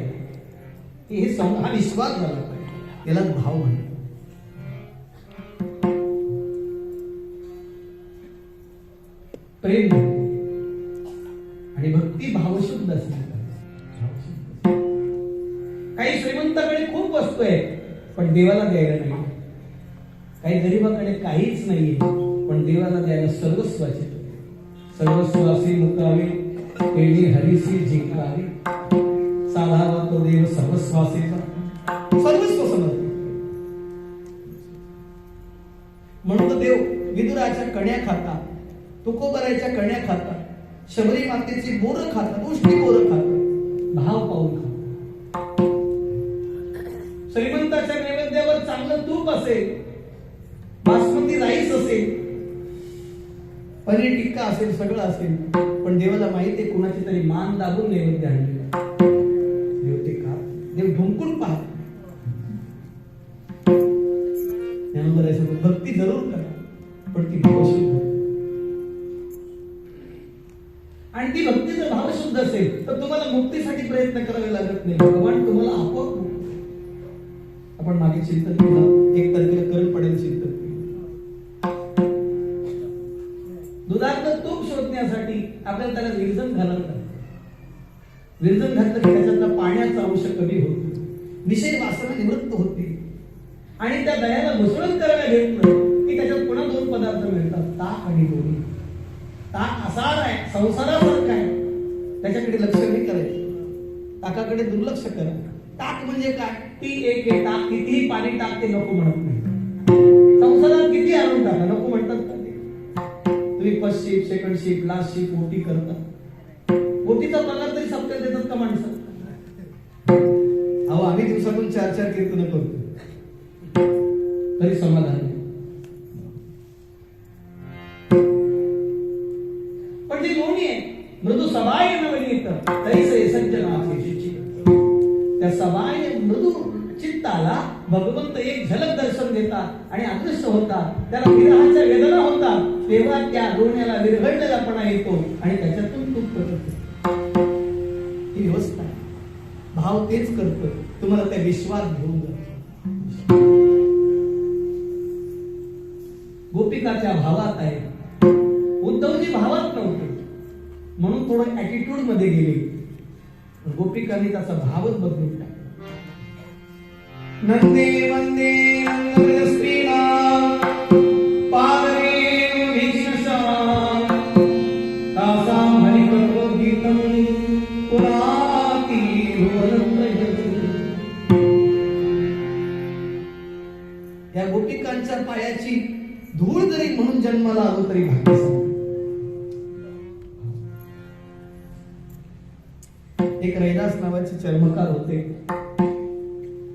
हे हा विश्वास झाला पाहिजे. त्याला भाव म्हणतात. प्रेम आणि भक्ती भावशुद्ध असते. काही श्रीमंताकडे खूप वस्तू आहेत पण देवाला द्यायला नाही. काही गरीबाकडे काहीच नाहीये पण देवाला द्यायला सर्वस्वाचे. सर्वस्वासी मुकावे पेली हरीसी जिंकावे. साधावा तो देव सर्वस्वासीचा, सर्वस्व समर्पित. म्हणून देव विदुराच्या कण्या खातात, तुकोबराच्या कण्या खातात, शबरी मातेची बोरं खातात, उष्टी बोरं खातात, भाव पाहून खातात. श्रीमंताच्या नैवेद्यावर चांगलं तूप असेल, बासमती राईस असेल, पनीर टिक्का असेल, सगळं असेल, पण पण देवाला माहिती आहे कुणाची तरी मान दाबून नैवेद्य आणलेला. देव ते का देव ढुंकून पाहत. त्यानंतर असं भक्ती जरूर करा, पण ती भावशुद्ध. आणि ती भक्ती जर भावशुद्ध असेल तर तुम्हाला मुक्तीसाठी प्रयत्न करावे लागत नाही. भगवान तुम्हाला आपोआप मुक्त. आपण मागे चिंतन केलं, 1 तारखेला करण पडेल चिंतन केलं. दुधातलं तूप शोधण्यासाठी आपल्याला त्याला विरजण घालावं लागतं. विरजण घातलं की त्याच्यातला पाण्याचा अंश कमी होतो, विषय वासना निवृत्त होते. आणि त्या दह्याला मिसळून करायला घेतलं की त्याच्यात पुन्हा 2 पदार्थ मिळतात, ताक आणि लोणी. ताक असार आहे, संसारासारखा आहे, त्याच्याकडे लक्ष नाही करायचं, ताकाकडे दुर्लक्ष करा. ताक म्हणजे काय? ती एक आहे ताक, कितीही पाणी टाक ते नको म्हणत नाही. संसारात किती आणून टाका नको म्हणतात का ते? तुम्ही first ship, second ship, last ship ओटी करता, ओटीचा पगार तरी सप्त्यात देतात का माणसं? अहो आम्ही दिवसातून 4 कीर्तन करतो तरी समाधान नाही. पण ती लोणी आहे, मृदू सबाय नवनीत तैसे सज्जनाचे चित्त. त्या सबाय मृदू चित्ताला भगवंत एक झलक दर्शन देतात आणि अदृश्य होतात. त्याला विरहाच्या वेदना होतात, तेव्हा त्या लोण्याला विरघळलेलापणा येतो आणि त्याच्यातून तूप करतो. ही व्यवस्था आहे. भाव तेच करतो, तुम्हाला त्या विश्वात घेऊन जातो. गोपिकाच्या भावात आहे, उद्धवजी भावात नव्हते म्हणून थोडं ऍटिट्यूड मध्ये गेले. गोपिकांनी त्याचा भावच बदलून टाकला. नंदे वंदे नंदस्त्रीणां पादरेण विजिनशां तासां हरिकथोगीतं पुनाति भुवनत्रयम्. या गोपिकांच्या पायाची धूळ जरी म्हणून जन्माला आलो तरी भाग्य. एक रैदास नावाचे चर्मकार होते,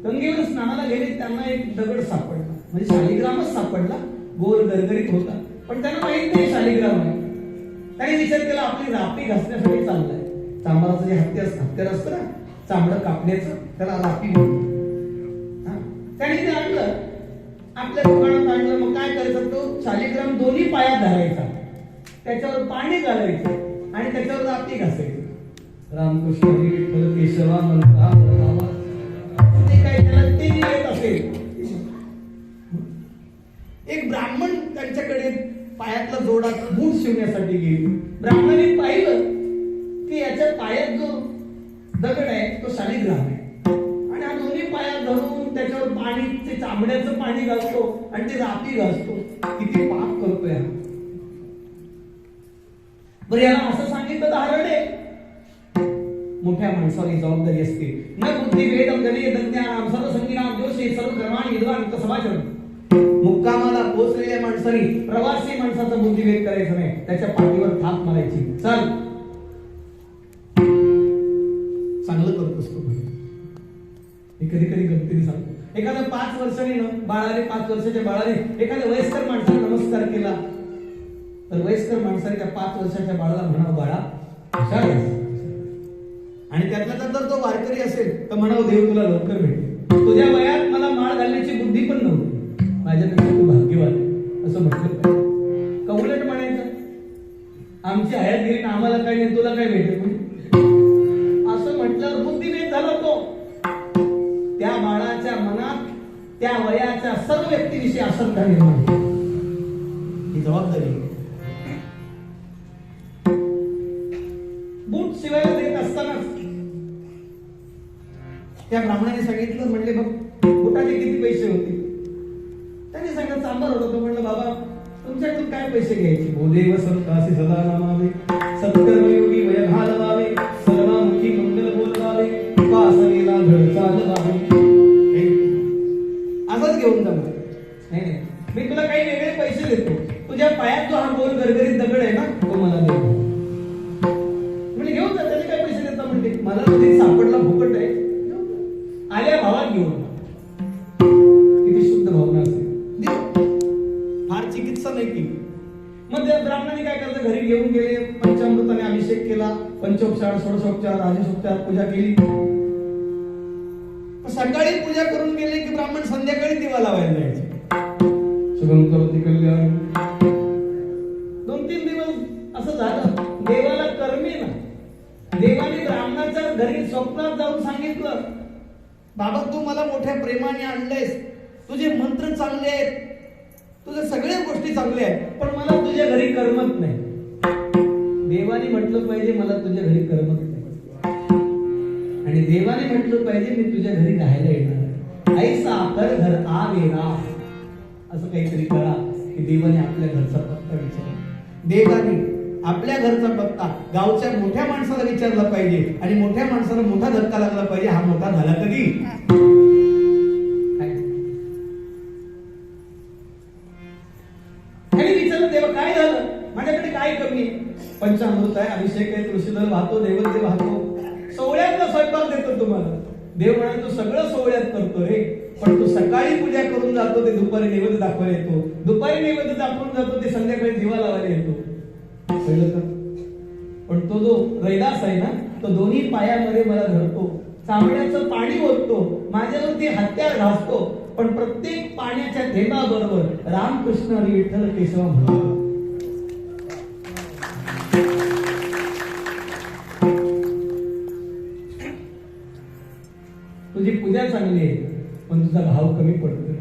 गंगेवर स्नानाला गेले. त्यांना एक दगड सापडला, म्हणजे शालिग्रामच सापडला, गोल गरगरीत होता, पण त्यांना माहित नाही शालिग्राम आहे. त्यांनी विचार केला आपली रापी घासण्यासाठी चाललाय. चांबराचं जे हत्यार असतं ना, चांबडं कापण्याचं, त्याला रापी म्हणतात. त्यांनी ते आणलं, आपल्या दुकानात आणलं. मग काय करायचं, तो शालिग्राम दोन्ही पायात धरायचा, त्याच्यावर पाणी घालायचं आणि त्याच्यावर रापी घासायचं. रामकृष्ण हरी विठ्ठल केशवा मंत्रा ते काय त्याला ते येत असेल. एक ब्राह्मण त्यांच्याकडे पायातला जोडा बूट शिवण्यासाठी गेले. ब्राह्मणाने पाहिलं की याच्या पायात जो दगड आहे तो शालिग्राम आहे आणि हा दोन्ही पायात धरून त्याच्यावर पाणी, ते चांबड्याचं पाणी घालतो आणि ते रापी घासतो. किती पाप करतोय. बरं याला असं सांगितलं तर हरडे. मोठ्या माणसाची जबाबदारी असते. न बुद्धी वेदम गणित ज्ञान सर्व संगीनाम जोशी सर्व कर्माणी विद्वान समाचरण. मुक्कामाला पोहोचलेल्या माणसाने, प्रवासी माणसाचा बुद्धिभेद करायचा नाही, त्याच्या पाठीवर थाप मारायची. चल चांगलं करत असतो. मी कधी कधी गमतीने सांगतो, एखाद्या 5 वर्षाने बाळाने, 5 वर्षाच्या बाळाने एखाद्या वयस्कर माणसाला नमस्कार केला तर वयस्कर माणसाने त्या 5 वर्षाच्या बाळाला म्हणावं, बाळा हुशार आहेस. आणि त्यातला जर तो वारकरी असेल तर म्हणावं, देव तुला लवकर भेटेल. तुझ्या वयात मला माळ घालण्याची बुद्धी पण नव्हती, माझ्यापेक्षा तू भाग्यवान आहे असं म्हटलं पाहिजे. का उलट म्हणायचं, आमची हयात गेली आम्हाला काय नाही, तुला काय भेटेल असं म्हटल्यावर बुद्धिभेद झाला. तो त्या बाळाच्या मनात त्या वयाच्या सर्व व्यक्तीविषयी आसक्ती निर्माण ही जबाबदारी. बूट शिवायला देत असतानाच त्या ब्राह्मणाने सांगितलं, म्हणले बघ बुटाचे किती पैसे होते. त्याने सांगितलं चांबर होतं. म्हणलं बाबा तुमच्याकडून काय पैसे घ्यायचे. बोदेव संतासी सदा नामावे सत्कर्मयोगी वय घालवावे सर्वामुखी मंगल बोलवावे वासनेला धड चालवावे. असंच घेऊन जा. नाही मी तुला काही वेगळे पैसे देतो, तुझ्या पायात जो हा गोल गरगरीत दगड आहे ना तो मला दे. म्हणजे घेऊन जा. त्याचे काय पैसे देता म्हणते, मला कधी सापडला फुकट आहे, आल्या भावात घेऊन. किती शुद्ध भावना असेल. फार चिकित्सा नाही केली. मग त्या ब्राह्मणाने काय करतं, घरी घेऊन गेले, पंचामृताने अभिषेक पंचोपचार, षोडशोपचार, राजसोपचार पूजा केली. सकाळी पूजा करून गेले की ब्राह्मण संध्याकाळी दिवा लावायला जायचे. शुभम करोति कल्याण. 2-3 दिवस असं झालं. देवाला करमे ना. देवाने ब्राह्मणाच्या घरी स्वप्नात जाऊन सांगितलं, बाबा तू मला मोठ्या प्रेमाने आणलेस, तुझे मंत्र चांगले आहेत, तुझ्या सगळ्या गोष्टी चांगल्या आहेत, पण मला तुझ्या घरी करमत नाही. देवाने म्हटलं पाहिजे मला तुझ्या घरी करमत नाही, आणि देवाने म्हटलं पाहिजे मी तुझ्या घरी राहायला येणार. ऐसा कर घर आवेरा, असं काहीतरी करा की देवाने आपल्या घरचा पत्ता विचारला. देवाने आपल्या घरचा पत्ता गावच्या मोठ्या माणसाला विचारला पाहिजे, आणि मोठ्या माणसाला मोठा धक्का लागला पाहिजे. हा मोठा झाला कधी? आणि विचारलं देवा काय झालं, माझ्याकडे काय कमी आहे? पंचामृत आहे, अभिषेक आहे, तुळशीदल वाहतो, नैवेद्य वाहतो, सोहळ्यातला स्वयंपाक देतो तुम्हाला. देव म्हणाल तू सगळं सोहळ्यात करतो रे, पण तू सकाळी पूजा करून जातो ते दुपारी नैवेद्य दाखवायला येतो, दुपारी नैवेद्य दाखवून जातो ते संध्याकाळी दिवा लावायला येतो. कळलं का? पण तो जो रैदास आहे ना, तो दोन्ही पायामध्ये मला धरतो, चामड्याचं पाणी ओततो, माझ्यावरती हत्यार घासतो, पण प्रत्येक पाण्याच्या थेंबाबरोबर रामकृष्ण हरी विठ्ठल केशव म्हणतो. तुझी पूजा चांगली आहे, पण तुझा भाव कमी पडतो.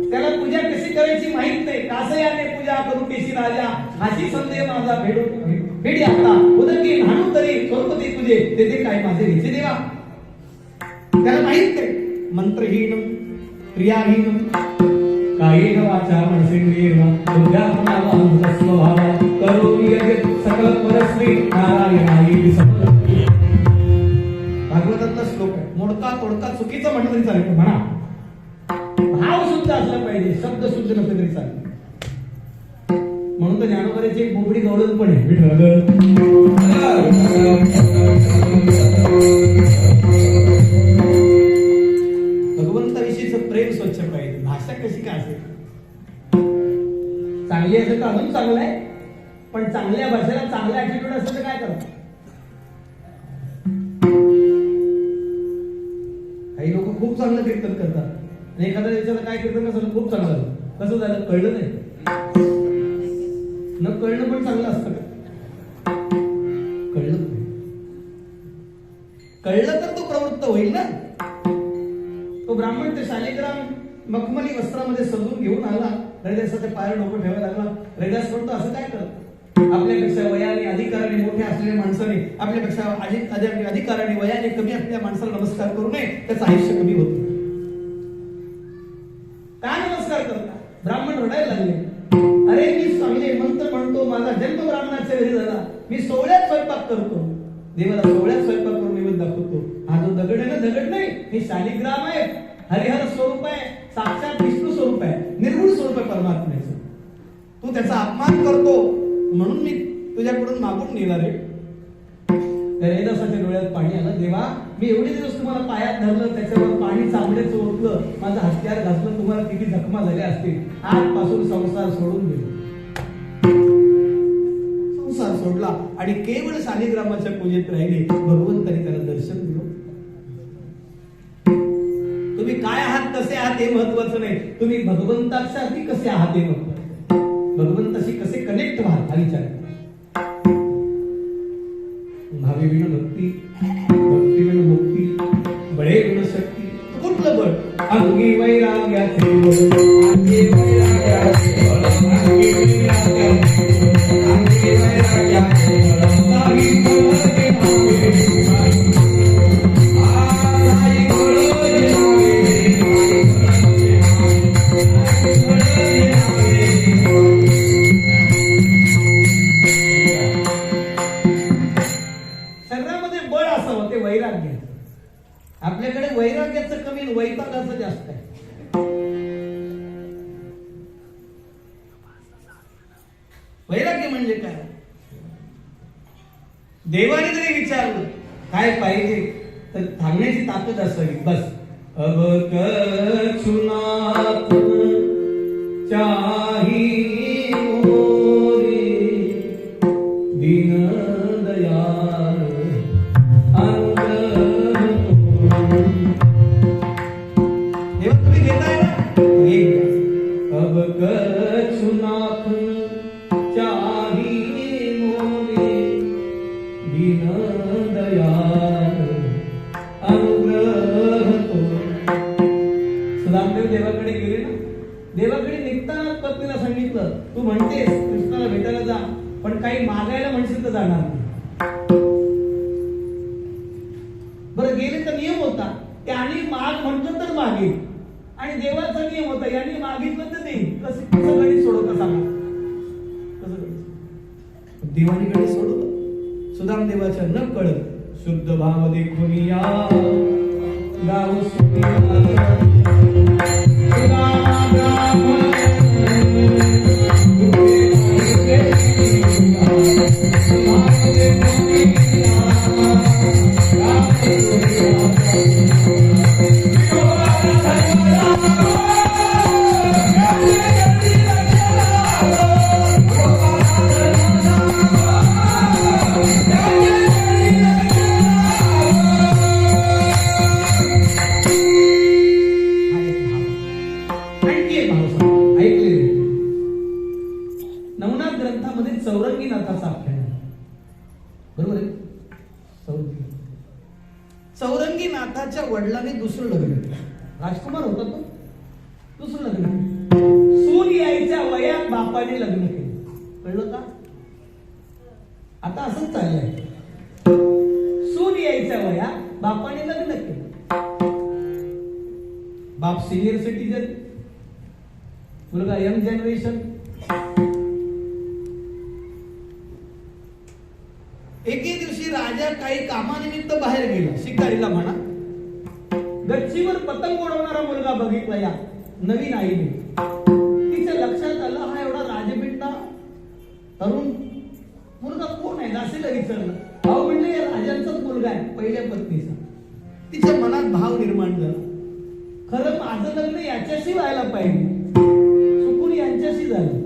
त्याला पूजा कशी करायची माहित नाही. कासयाने पूजा करू केशी राजा, हाशी संदेह माझा भेडी आता उदकी न्हाणू तरी स्वरूपती तुझे तेथे काय माझे घ्यायचे देवा. त्याला माहित नाही. मंत्रहीन क्रियाहीन कायेन वाचा मनसेंद्रियेन बुद्ध्यात्मना स्वभावा करोमि यत् सकल परस्मै नारायणाय समर्पयामि. भागवतातला श्लोक आहे. मोडका तोडका चुकीचं म्हटलं तरी चालेल, म्हणा भाव शुद्ध असला पाहिजे, शब्द शुद्ध नसले तरी चालेल. म्हणून तर ज्ञानोबाची एक बोबडी गवळण पण आहे. भगवंताविषयीचं प्रेम स्वच्छ पाहिजे. भाषा कशी काय असेल, चांगली असेल तर अजून चांगलं आहे, पण चांगल्या भाषेला चांगला ऍटिट्यूड असेल तर काय करतात? काही लोक खूप चांगलं कीर्तन करतात, आणि एखाद्या त्याच्याला काय कीर्तन नसेल खूप चांगलं झालं. कसं झालं कळलं नाही. न कळणं पण चांगलं असतं का? कळलं कळलं तर तो प्रवृत्त होईल ना. तो ब्राह्मण ते शालिग्राम मखमली वस्त्रामध्ये सजून घेऊन आला, रैदासाच्या पायावर डोकं ठेवायला लागला. रैदास म्हणतो असं काय करत? आपल्यापेक्षा वयाने अधिकाराने मोठ्या असलेल्या माणसाने आपल्यापेक्षा अधिकाराने वयाने कमी असलेल्या माणसाला नमस्कार करू नये, त्याचं आयुष्य कमी होतं. का नमस्कार करता? ब्राह्मण रडायला लागले. अरे मी चांगले मंत्र म्हणतो, माझा जन्म ब्राह्मणाच्या घरी झाला, मी सोहळ्यात स्वयंपाक करतो, देवाला सोहळ्यात स्वयंपाक करून निवेद दाखवतो. हा जो दगड आहे ना, दगड नाही, हे शालिग्राम आहे, हरिहर स्वरूप आहे, साक्षात विष्णू स्वरूप आहे, निर्गुण स्वरूप आहे परमात्म्याचं. तू त्याचा अपमान करतो म्हणून मी तुझ्याकडून मागून नेणार आहे. त्या रैदासाच्या डोळ्यात पाणी आलं. देवा मी एवढे दिवस तुम्हाला पायात धरलं, त्याच्यावर पाणी चांबड्याचं ओतलं, माझं हत्यार घासलं, तुम्हाला किती जखमा झाल्या असतील. आजपासून संसार सोडून गेलो. संसार सोडला आणि केवळ शालिग्रामाच्या पूजेत राहिले. भगवंताने त्याला दर्शन दिलं. तुम्ही काय आहात, कसे आहात हे महत्वाचं नाही, तुम्ही भगवंतासाठी कसे आहात हे महत्वाचं. भगवंताशी कसे कनेक्ट व्हाल हा विचार. भावी विण भक्ती, भक्ती विण मुक्ती, बळे विण शक्ती. कुठलं बळ? अंगी वैराग्याचे बळ, अंगी वैराग्याचे बळ, अंगी वैराग्याचे बळ, अंगी वैराग्याचे बळ. नाही बोलते नावे, नाही बोलते शरीरामध्ये बळ असावं, ते वैराग्य. आपल्याकडे वैराग्याचं कमी, वैतागाचं जास्त आहे. वैराग्य म्हणजे काय? देवाने जरी विचारलं काय पाहिजे तर थांबण्याची ताकद असावी. बस अब कछुनाथ चाही मोरे दीन दयाल देवाकडे निघताना पत्नीला सांगितलं, तू म्हणतेस कृष्णाला भेटायला जा, पण काही मागायला म्हणशील तर जाणार नाही. बरं गेले तर नियम होता, त्याने माग म्हटलं तर मागेल, आणि देवाचा नियम होता, यांनी मागितलं तर देईल. कसं गणित सोडवतं सांगा? कसं गणित? देवाने गणित सोडवलं. सुदाम देवाच्या न कळत शुद्ध भाव देखून या गाव सुनिया. सुदामा ब्राह्मण नवनाथ ग्रंथामध्ये चौरंगीनाथाचा आख्यान आहे. बरोबर आहे? चौरंगीनाथाच्या वडिलांनी दुसरं लग्न केलं. राजकुमार होता तो, दुसरं लग्न. सून यायच्या वयात बापाने लग्न केलं. कळलं का? आता असंच चाललंय. सून यायच्या वयात बापाने लग्न केलं. बाप सिनियर सिटीजन, मुलगा यंग जनरेशन. एके दिवशी राजा काही कामानिमित्त बाहेर गेला, शिकारीला म्हणा. गच्चीवर पतंग उडवणारा मुलगा बघितला या नवीन आईने. तिच्या लक्षात आलं, हा एवढा राजबिंडा तरुण मुलगा कोण आहे? दासीला विचारलं. भाऊ म्हणले, राजांचाच मुलगा आहे, पहिल्या पत्नीचा. तिच्या मनात भाव निर्माण झाला, खरं माझं लग्न याच्याशी व्हायला पाहिजे, चुकून यांच्याशी झालं.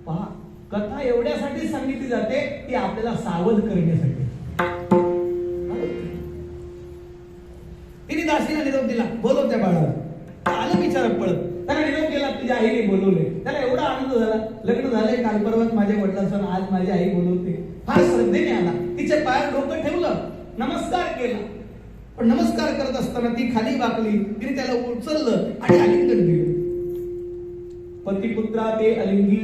पहा, कथा एवढ्यासाठी सांगितली जाते की आपल्याला सावध करण्यासाठी. तिने दासीला निरोप दिला, बोलव त्या बाळाला. आलं विचारत पळत, त्याला निरोप केला, तुझ्या आईने बोलवले. त्याला एवढा आनंद झाला, लग्न झालंय, काल परवाच माझ्या वडिलांचा, आज माझी आई बोलवते. फार श्रद्धेने आला, तिच्या पायावर डोकं ठेवलं, नमस्कार केला. पण नमस्कार करत असताना ती खाली वाकली. तिने त्याला उचललं आणि आलिंगन दिलं. पतिपुत्रा ते अलिंगी,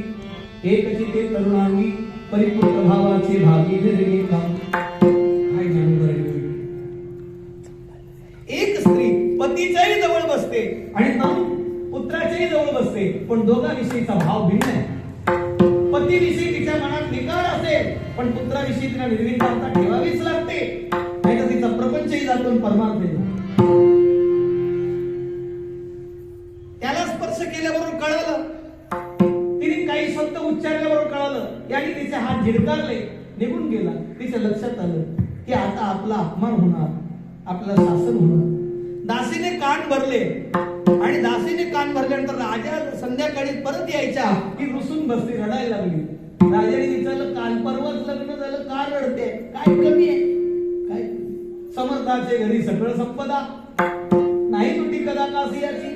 एकची ते तरुणांगी, परिपुत्र भावाचे भागी निर्गे काम. काय ज्ञानोबा. एक स्त्री पतीच्याही जवळ बसते आणि तरुण पुत्राच्याही जवळ बसते, पण दोघांविषयीचा भाव भिन्न आहे. पतीविषयी तिच्या मनात विकार असेल, पण पुत्राविषयी तिला निर्विकारता ठेवावीच लागते, नाहीतर तिचा प्रपंचही जातो, परमार्थ जातो. त्याला स्पर्श केल्याबरोबर कळालं, तिने काही शब्द उच्चारल्याबरोबर कळालं, याने तिचे हात झिडकारले, निघून गेला. तिच्या लक्षात आलं की आता आपला अपमान होणार, आपलं शासन होणार. दासीने कान भरले, आणि दासीने कान भरल्यानंतर राजा संध्याकाळी परत यायच्या की रुसून बसली, रडायला लागली. राजाने विचारलं, काल परवाच लग्न झालं, का रडते? काय कमी आहे? काय? समर्थाचे घरी सगळं संपदा, नाही तुटी कदा कासियाची.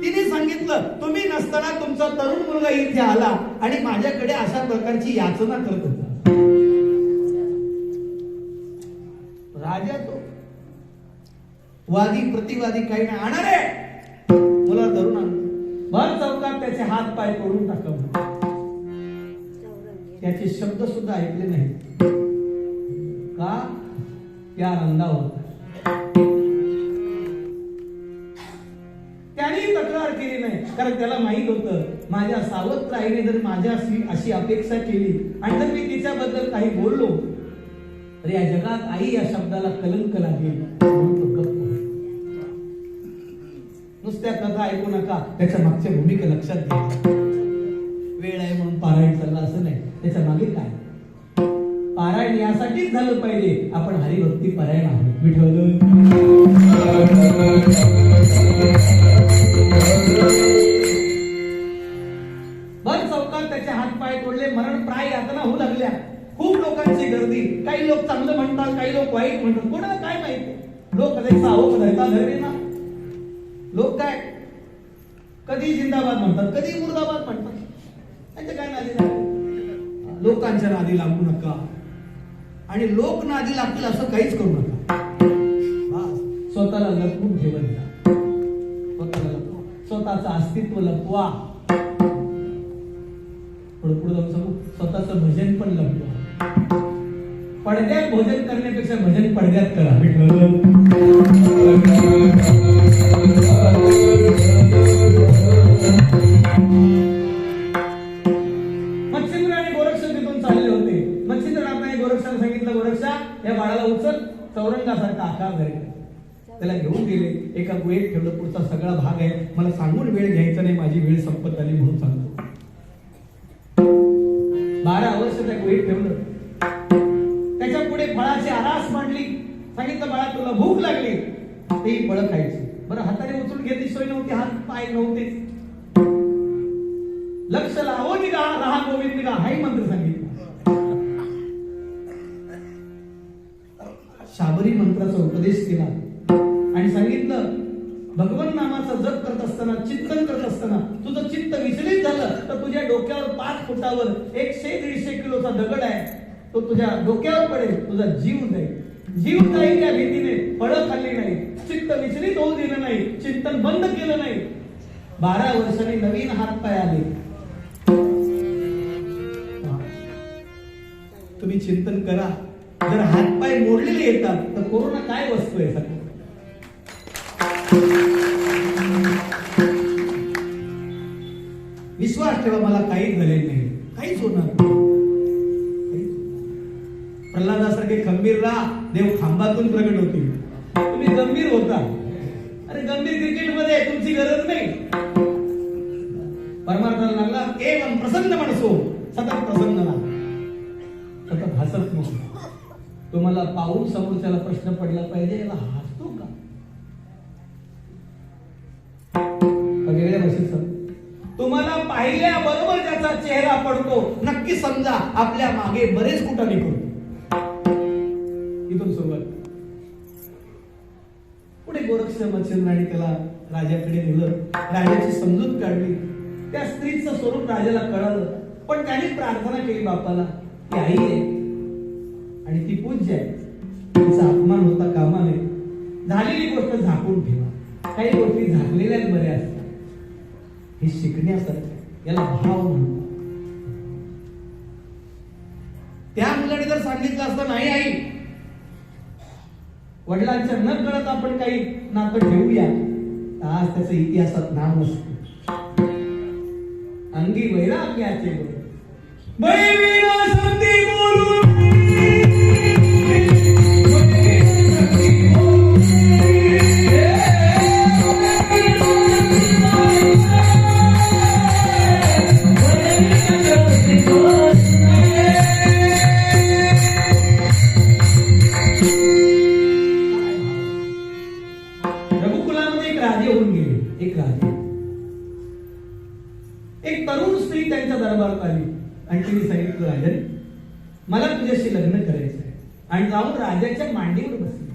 तिने सांगितलं, तुम्ही नसताना तुमचा तरुण मुलगा इथे आला आणि माझ्याकडे अशा प्रकारची याचना करत होता. राजा तो वादी प्रतिवादी काही नाही, आणा रे मुला धरून आण. भर चौकात त्याचे हात पाय तोडून टाकव. त्याचे शब्द सुद्धा ऐकले नाही. का? या रंगावर त्याने तक्रार केली नाही, कारण त्याला माहित होतं, माझ्या सावत्र आईने जर माझ्याशी अशी अपेक्षा केली आणि जर मी तिच्याबद्दल काही बोललो तर या जगात आई या शब्दाला कलंक लागेल. नुसत्या कथा ऐकू नका, त्याच्या मागच्या भूमिका लक्षात घ्या. वेळ आहे म्हणून पारायण चाललं असं नाही, त्याच्या मागे काय? पारायण यासाठीच झालं पाहिजे, आपण हरिभक्ती पारायण आहोत. विठ्ठल भर चौकात त्याचे हात पाय तोडले, मरण प्राय यातना होऊ लागल्या. खूप लोकांची गर्दी, काही लोक चांगलं म्हणतात, काही लोक वाईट म्हणतात, कोणाला काय माहिती. लोक कधी सावक धरता धरले ना. लोक काय कधी जिंदाबाद म्हणतात, कधी मुर्दाबाद म्हणतात. त्यांच्या काय नादी लागते? लोकांच्या नादी लागू नका, आणि लोक नादी लागतील असं काहीच करू नका. स्वतःला लपवून ठेवत जा. स्वतःला लपवून स्वतःचं अस्तित्व लपवा. पुढे जाऊन सांगू, स्वतःचं भजन पण लपवा. पडद्यात भोजन करण्यापेक्षा भजन पडद्यात करा. मच्छिंद्र आणि गोरक्ष तिथून चालले होते. मच्छिंद्रनाथाने गोरक्षाला सांगितलं, गोरक्षा या बाळाला उचल, चौरंगासारखा आकार धरेल. त्याला घेऊन गेले, एका गुहेत ठेवलं. पुढचा सगळा भाग आहे मला सांगून वेळ घ्यायचा नाही, माझी वेळ संपत आली म्हणून सांगतो. 12 वर्ष त्या गुहेत ठेवलं. त्याच्या पुढे फळाची आरास मांडली. सांगितलं, बाळा तुला भूक लागली ते फळं खायची. बरं, हाताने उचलून घेतली सोय नव्हती, हात पाय नव्हते. लक्ष लावो निघा, राहा गोविंद निघा, हाही मंत्र सांगितलं. शाबरी मंत्राचा उपदेश केला आणि सांगितलं, भगवन नामाचा जप करत असताना, चिंतन करत असताना तुझं चित्त विचलित झालं तर तुझ्या डोक्यावर 5 फुटावर 100-150 किलोचा दगड आहे, तो तुझ्या डोक्यावर पडेल, तुझा जीव जाईल. जीव जाईल या भीतीने फळं खाल्ली नाही, चित्त विचलित होऊ दिलं नाही, चिंतन बंद केलं नाही. 12 वर्षांनी नवीन हात पाय आले. तुम्ही चिंतन करा. जर हातपाय मोडलेले येतात तर कोरोना काय वस्तू आहे सगळं. विश्वास ठेवा, मला काहीच झालेलं नाही, काहीच होणार नाही. प्रल्हादासारखे खंबीर राहा, देव खांबातून प्रगट होतील. तुम्ही गंभीर होता. अरे गंभीर क्रिकेटमध्ये तुमची गरज नाही. परमार्थाला लागला एवं प्रसन्न माणसो, सतत प्रसन्न राहा, सतत हसत नको. तुम्हाला पाहून समोरच्याला प्रश्न पडला पाहिजे, याला हसतो का? वेगळ्या भाषेत सांग, तुम्हाला पाहिल्याबरोबर त्याचा चेहरा पडतो, नक्की समजा आपल्या मागे बरेच कुटाने करतो. इथून सुरुवात. पुढे गोरक्ष मच्छिंद्राने त्याला राजाकडे नेलं. राजाची समजूत काढली. त्या स्त्रीचं स्वरूप राजाला कळालं, पण त्याने प्रार्थना केली बापाला की आई आहे आणि ती पूज्य आहे, तिचा अपमान होता कामा नये. झालेली गोष्ट झाकून ठेवा. काही गोष्टी झाकलेल्याच बऱ्या असतात. हे शिकण्यासारखं, याला भाव म्हणतात. त्या मुलाने जर सांगितलं असतं, नाही आई, वडिलांच्या न कळत आपण काही नातं ठेवूया, तर आज त्याचं इतिहासात नाव नसतं. अंगी वैराग्याचे रघुकुलामध्ये एक राजे होऊन गेले. एक तरुण स्त्री त्यांच्या दरबारात आली आणि तिने सांगितलं, राजन मला तुझ्याशी लग्न करायचं आहे. आणि जाऊन राजाच्या मांडीवर बसली.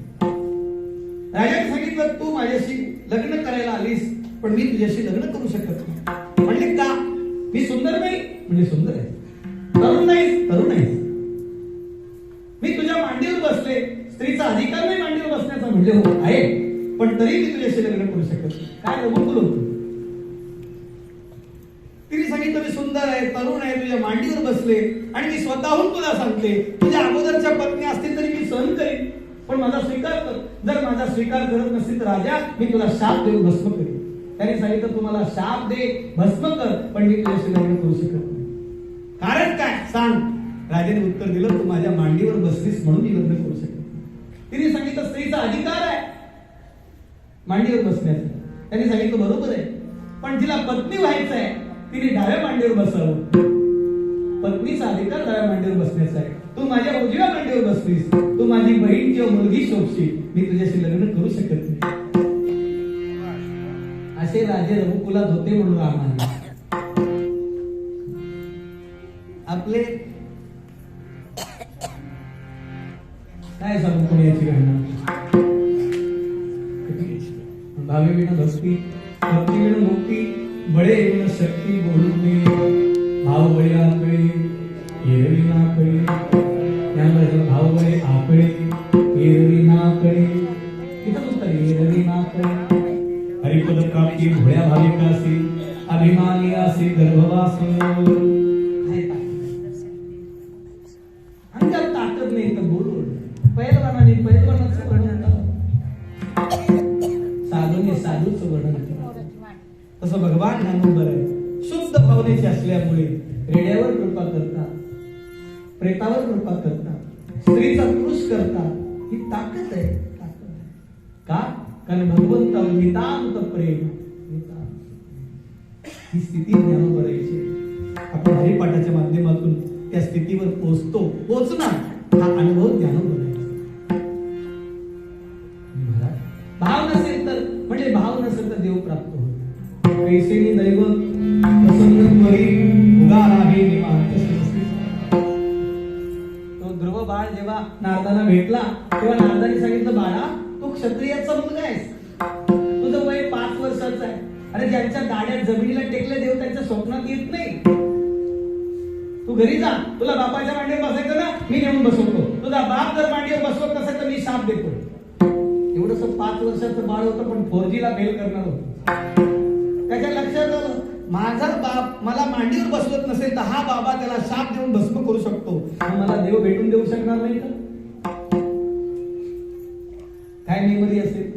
राजाने सांगितलं, तू माझ्याशी लग्न करायला आलीस, पण मी तुझ्याशी लग्न करू शकत नाही. म्हणले का? मी सुंदर नाही? म्हणजे सुंदर आहे. तरुण नाहीस? तरुण आहेस. मी तुझ्या मांडीवर बसले, स्त्रीचा अधिकार नाही मांडीवर बसण्याचा. म्हणजे हो आहे, पण तरी मी तुझ्याशी लग्न करू शकत नाही. काय रघुकुल होतं. तिने सांगितलं, मी सुंदर आहे, तरुण आहे, तुझ्या मांडीवर बसले आणि मी स्वतःहून तुला सांगते, तुझ्या अगोदरच्या पत्नी असतील तरी मी सहन करेन, पण माझा स्वीकार कर. जर माझा स्वीकार करत नसतील तर राजा, मी तुला शाप देऊन भस्म करेन. त्याने सांगितलं, तू मला शाप दे, भस्म कर, पण मी तुझ्याशी लग्न करू शकत नाही. कारण काय सांग? राजाने उत्तर दिलं, तू माझ्या मांडीवर बसलीस म्हणून मी लग्न करू शकत नाही. तिने सांगितलं, स्त्रीचा अधिकार आहे मांडीवर बसण्याचा. त्यांनी सांगितलं, बरोबर आहे, पण तिला पत्नी व्हायचं आहे, तिने डाव्या मांडीवर बसावं. पत्नीचा अधिकार डाव्या मांडीवर बसण्याचा आहे. तू माझ्या उजव्या मांडीवर बसलीस, तू माझी बहीण किंवा मुलगी शोभशील, मी तुझ्याशी लग्न करू शकत नाही. असे राजे रघुकुलात होते म्हणून रामाने आपले काय सांगू कोणी याची घटना. भावे विना भक्ती, भक्ती विना मुक्ती, बळे विना शक्ती बोलून मी भाव बळे आकळे एरवी ना कळे. त्यानंतर भाव बळे आकळे एरवी ना कळे. इथं उत्तर एरवी ना कळे. हरी पदप्राप्ती भोळ्या भाविकासी अभिमानी असे गर्भवास. काय ताकद? अंगात ताकद नाही तर बोलून पैलवानाने पैलवानाचं वर्णन केलं, साधूने साधूचं वर्णन केलं. तसं भगवान ज्ञानोबर आहे, शुद्ध भावनेचे असल्यामुळे रेड्यावर कृपा करतात, प्रेतावर कृपा करतात, स्त्रीचा पुरुष करतात. ही ताकद आहे, ताकद आहे. का? कारण भगवंतावर नितांत प्रेम, नितांत. ही स्थिती ज्ञानोबरायची. आपण हरिपाठाच्या माध्यमातून त्या स्थितीवर पोहोचणार, हा अनुभव ज्ञानोबरायचा. भाव नसेल तर, म्हणजे भाव नसेल तर देव प्राप्त होतो. कैसेनी दैव प्रसन्नत्वरी उगार आहे निवांत शिरसी. तो ध्रुव बाळ जेव्हा नारदांना भेटला तेव्हा नारदांनी सांगितलं, बाळा तू क्षत्रियाचा मुलगा आहेस, तुझं वय 5 वर्षाचं आहे. अरे ज्यांच्या दाड्या जमिनीला टेकले देव त्यांच्या स्वप्नात येत नाही. तू घरी जा, तुला बापाच्या मांडीवर बसायचं ना, मी नेऊन बसवतो. तुझा बाप जर मांडीवर बसवत नसेल तर मी शाप देतो. एवढंस 5 वर्षाचं बाळ होतं, पण 4G ला फेल करणार होतं. त्याच्या लक्षात आलं, माझा बाप मला मांडीवर बसवत नसेल तर हा बाबा त्याला शाप देऊन भस्म करू शकतो, मला देव भेटून देऊ शकणार नाही का? काय मेमरी असेल?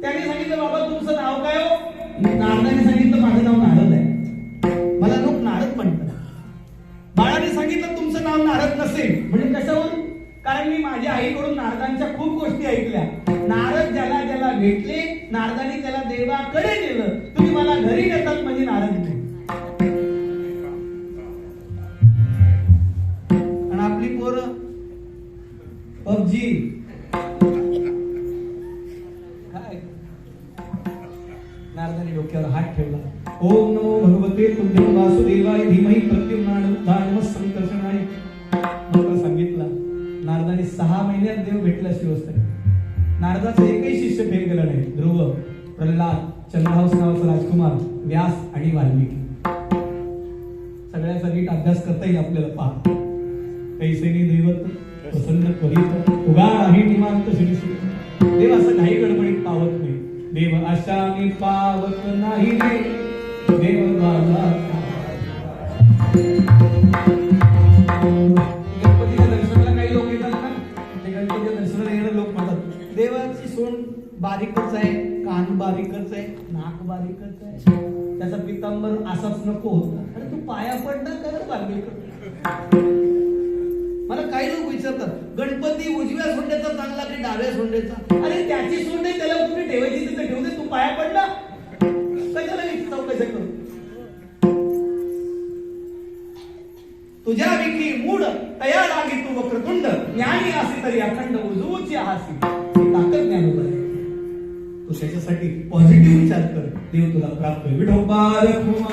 त्याने सांगितलं, बाबा तुमचं नाव काय हो? नारदाने सांगितलं, माझं नाव नारद आहे, मला लोक नारद म्हणतात. बाळाने सांगितलं, तुमचं नाव नारद नसेल, म्हणजे कशावरून? कारण मी माझ्या आईकडून नारदांच्या खूप गोष्टी ऐकल्या. नारद ज्याला ज्याला भेटले, नारदाने त्याला देवाकडे नेलं. तुम्ही मला घरी नेतात म्हणजे नारद नाही. आणि आपली पोरं पबजी काय, नारदाने डोक्यावर हात ठेवला. ओम नमो भगवते तुभ्यं वासुदेवाय धीमहि प्रत्युम्नानं संकर्षणाय मंत्र सांगितला. नारदाने 6 महिन्यात देव भेटला शिवस्त्री. नारदाचा एकही शिष्य फेल गेला नाही. ध्रुव, प्रल्हाद, चंद्रहास नावाचा राजकुमार, व्यास आणि वाल्मिकी. सगळ्याचा नीट अभ्यास करता येईल आपल्याला. पहा, कैसेनी दैवत प्रसन्न त्वरित उगार आहे निवांत श्रीसुख. देव असं काही गडबडीत पावत नाही. देव अशाने पावत नाही रे, देव बाला. गणपतीच्या दर्शनाला काही लोक येतात ना, ते गणपतीच्या दर्शनाला येणारे लोक म्हणतात, देवाची सोंड बारीकच आहे, कान बारीकच आहे, नाक बारीकच आहे, त्याचा पितांबर असाच नको होता. अरे तू पाया पडणार का बारीक? मला काही लोक विचारतात, गणपती उजव्या सोंड्याचा चांगला की डाव्या सोंड्याचा? अरे त्याची सोंड आहे, त्याला तुम्ही ठेवायची तिथे ठेवू दे, तू पाया पडला कशाला चौकशा करू? तुझ्या विखी मूड तया लागी तू वक्रतुंड, ज्ञानी असे तरी अखंड उजूची हासी. ताकद ज्ञानोबर आहे. तू त्याच्यासाठी पॉझिटिव्ह विचार कर, देव तुला प्राप्त होईल. विठोबा रखुमा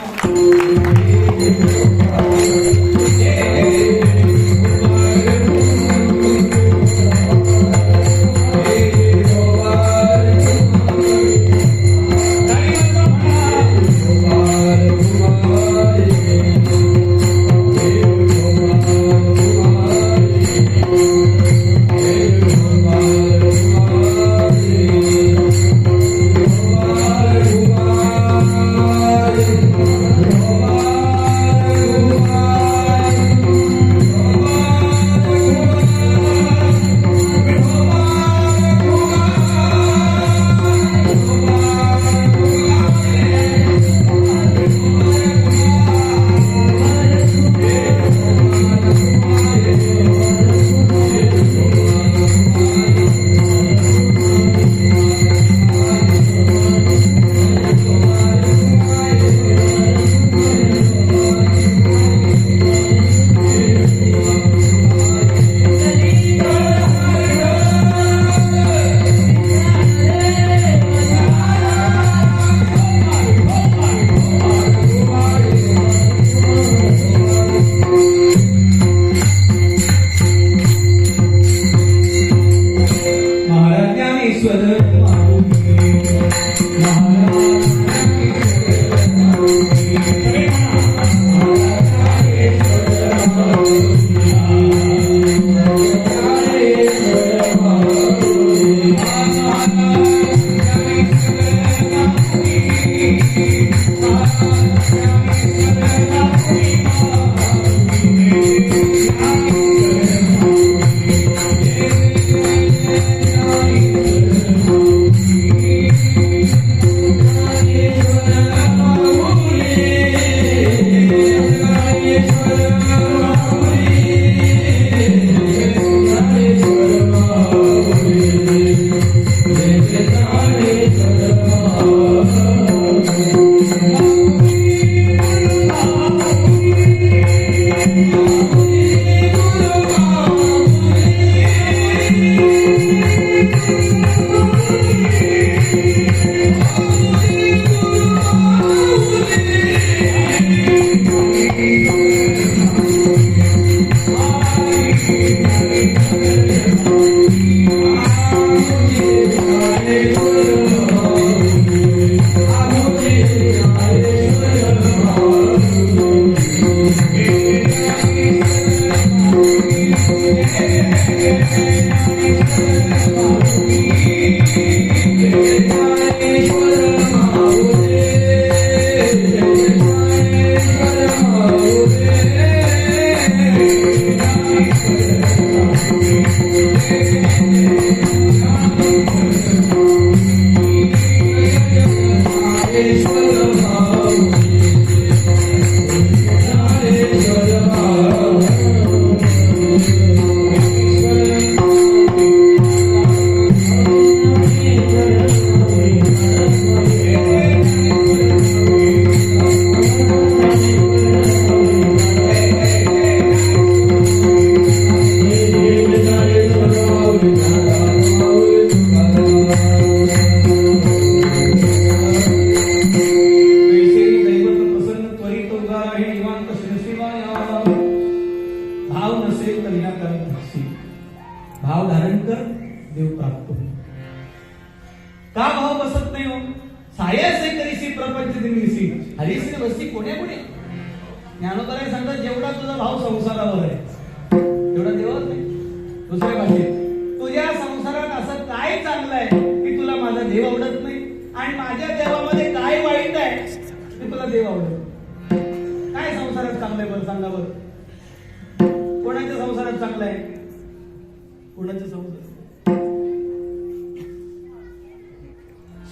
भाव धारण कर, देव प्राप्त होईल. का भाव बसत नाही हो? सायासे करीसी प्रपंच दिनीसी हरीसी वस्ती कोण्या कोणी. ज्ञानोबराय सांगतात जेवढा तुझा भाव संसारावर आहे तेवढा देवावर नाही. दुसऱ्या भाषेत तुझ्या संसारात असं काय चांगलं आहे की तुला माझा देव आवडत नाही, आणि माझ्या देवामध्ये काय वाईट आहे की तुला देव आवडत. काय संसारात चांगलं आहे बरं सांगा बरं. कोणाच्या संसारात चांगलं आहे? कोणाच्या संसारात?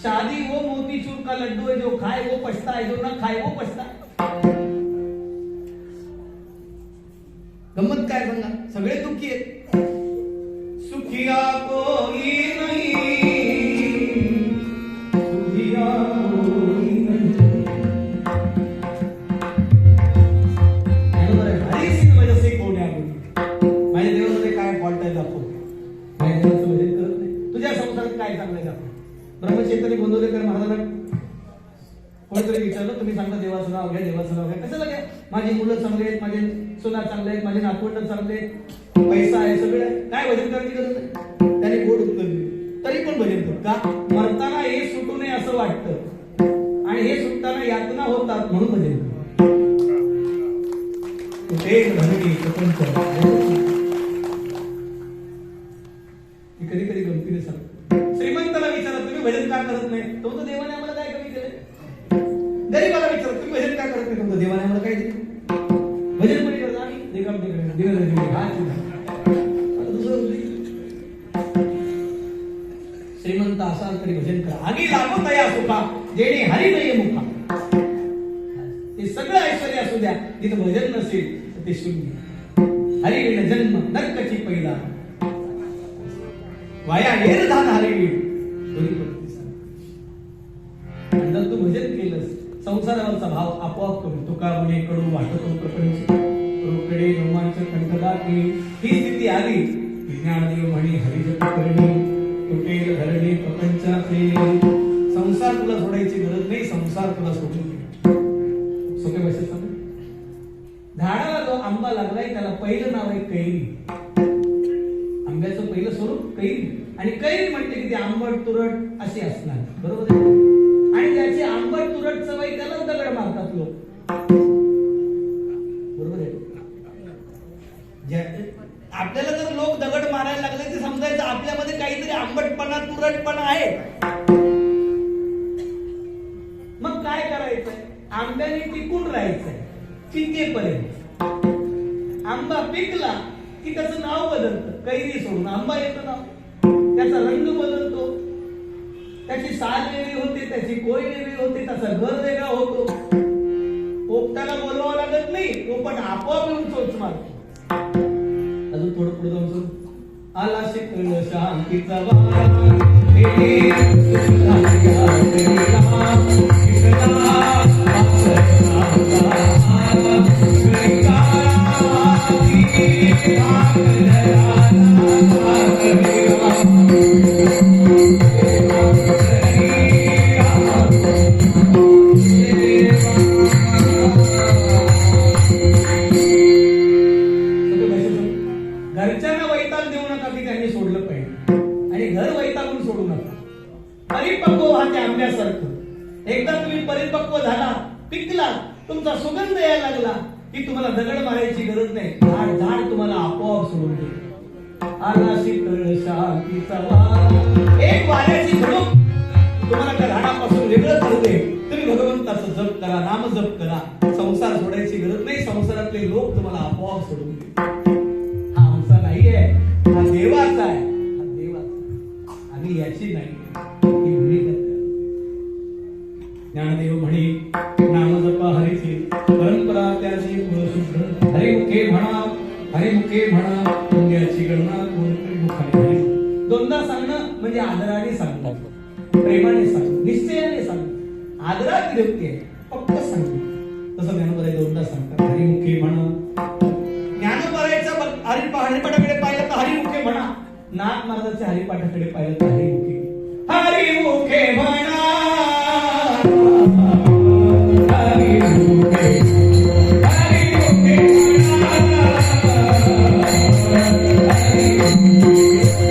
शादी वो मोतीचूर का लड्डू है, जो खाए वो पछता है, जो ना खाए वो पछता है. गंमत काय सांगा, सगळे दुःखी आहेत. सुखिया कोई नहीं, सुखिया कोई नहीं. हरीसिंग वजह से कोण आहे? माझ्या देवामध्ये काय फॉल्ट आहे दाखव. माझ्या देवाचं भजन करत नाही. तुझ्या संसारात काय चांगलं आहे दाखव. ब्रह्मचैतन्य गोंदवलेकर महाराजांना कोणीतरी विचारलं, तुम्ही सांगता देवाचं नाव घ्या, देवाचं नाव घ्या. कशाला घ्या? माझी मुलं चांगली आहेत, माझे सुना चांगले आहेत, माझे नातवंड चांगले आहेत, पैसा आहे, सगळं आहे, काय भजन करायची गरज नाही. त्याने गोड उत्तर दिलं, तरी पण भजन कर. का? मरताना हे सुटू नये असं वाटतं, आणि हे सुटताना यातना होतात म्हणून भजन कर. कधी कधी गमतीने सांगतो. श्रीमंताला विचारा तुम्ही भजन का करत नाही, तो तर देवाने आम्हाला काय कमी केलं. गरीबाला विचारा तुम्ही भजन का करत नाही, तो देवाने आम्हाला काय दिलं. भजन कोणी करत आम्ही श्रीमंत असाल तरी भजन करा. आगी लागो तया सुखा जेणे हरी नाही मुखा. हे सगळं ऐश्वर्य असू द्या, जिथं भजन नसेल तर ते शून्य. हरी विण जन्म नरकची पहिला, वाया येर धान हरी विण. जर तू भजन केलंस, संसारावरचा भाव आपोआप कमी. तुका म्हणे कडू वाटतो प्रपंच, रोकडे रोमांच कंठदाती. ही स्थिती आली ज्ञानदेव म्हणे हरिजप करणे, तुटेल धरणे प्रपंचाचे. संसार तुला सोडायची गरज नाही, संसार तुला सोडून घे. सोपे भाषेत सांगू, झाडाला जो आंबा लागलाय त्याला पहिलं नाव आहे कैरी. आंब्याचं पहिलं स्वरूप कैरी, आणि कैरी म्हणते की ते आंबट तुरट असे असणार, बरोबर आहे. आणि त्याची आंबट तुरट सवय त्यालाच दगड मारतात लोक, बरोबर आहे. आपल्याला जर लोक दगड मारायला लागले ते समजायचं आपल्यामध्ये काहीतरी आंबटपणा तुरटपणा आहे. मग काय करायचंय? आंब्याने टिकून राहायचंय पिकेपर्यंत. आंबा पिकला की त्याचं नाव बदलतं, कैरी सोडून आंबा येतं नाव. त्याचा रंग बदलतो, त्याची साल वेगळी होते, त्याची कोय वेगळी होते, त्याचा घर वेगळा होतो. पोपटाला बोलवावं लागत नाही, पोपट आपोआप येऊन चोच मारतो. अजून थोडं पुढे जाऊन सुरू, आला शिकल शांतीचा वारा, घरच्यांना वैताग देऊ नका की त्यांनी सोडलं पाहिजे, आणि घर वैतागून सोडू नका. परिपक्व व्हा त्या आंब्यासारखं. एकदा तुम्ही परिपक्व झाला, पिकला, तुमचा सुगंध यायला लागला की तुम्हाला दगड मारायची गरज नाही. झाड तुम्हाला आपोआप सोडून देईल. आला शीतळ शांतीचा वारा, एक वाऱ्याची झुळूक तुम्हाला त्या झाडापासून वेगळं करते. तुम्ही भगवंताचं जप करा, नाम जप करा. संसार सोडायची गरज नाही, संसारातले लोक तुम्हाला आपोआप सोडून देतील. नाहीये, हा देवाचा आहे, हा देवाचा. आणि याची नाही ही भूमिका. ज्ञानदेव म्हणे नाम जपा हरीची परंपरा, त्याची मूळ शुद्ध. हरिमुखे म्हणा, हरिमुखे म्हणा, पुण्याची गणना कोण मुखाने हरी. दोनदा सांगणं म्हणजे आदराने सांगणं, प्रेमाने सांगणं, निश्चयाने सांगणं. आदराची व्यक्ती आहे, फक्त सांगते. तसं ज्ञानोबराय दोनदा सांगतात. हरिमुखे म्हणा, हरिपाठाकडे पाहिलं तर हरिमुखे म्हणा. नाथ महाराजांच्या हरिपाठाकडे पाहिलं तर हरिमुखे. हरिमुखे म्हणा, हरिमुखे, हरिमुखे म्हणा, हरिमुखे.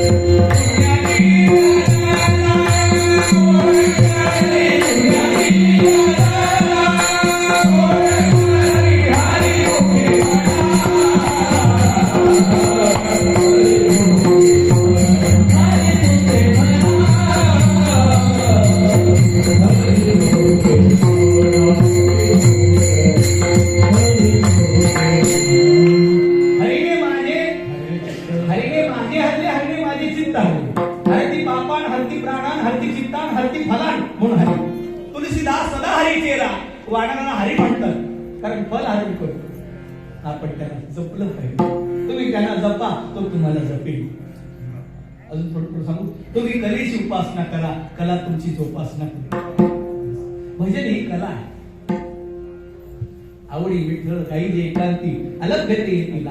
जाती फलान म्हणून हरी. तुलसीदास सदा हरी चेहरा, वानरांना हरी म्हणतात कारण फल हरण करतो. आपण त्यांना जपलं पाहिजे. तुम्ही त्यांना जपा, तो तुम्हाला जपेल. अजून थोडं सांगू, तुम्ही कलेची उपासना करा, कला तुमची जोपासना करा. भजन ही कला आहे. आवडी विठ्ठल काही जे एकांती अलभ्यते येतील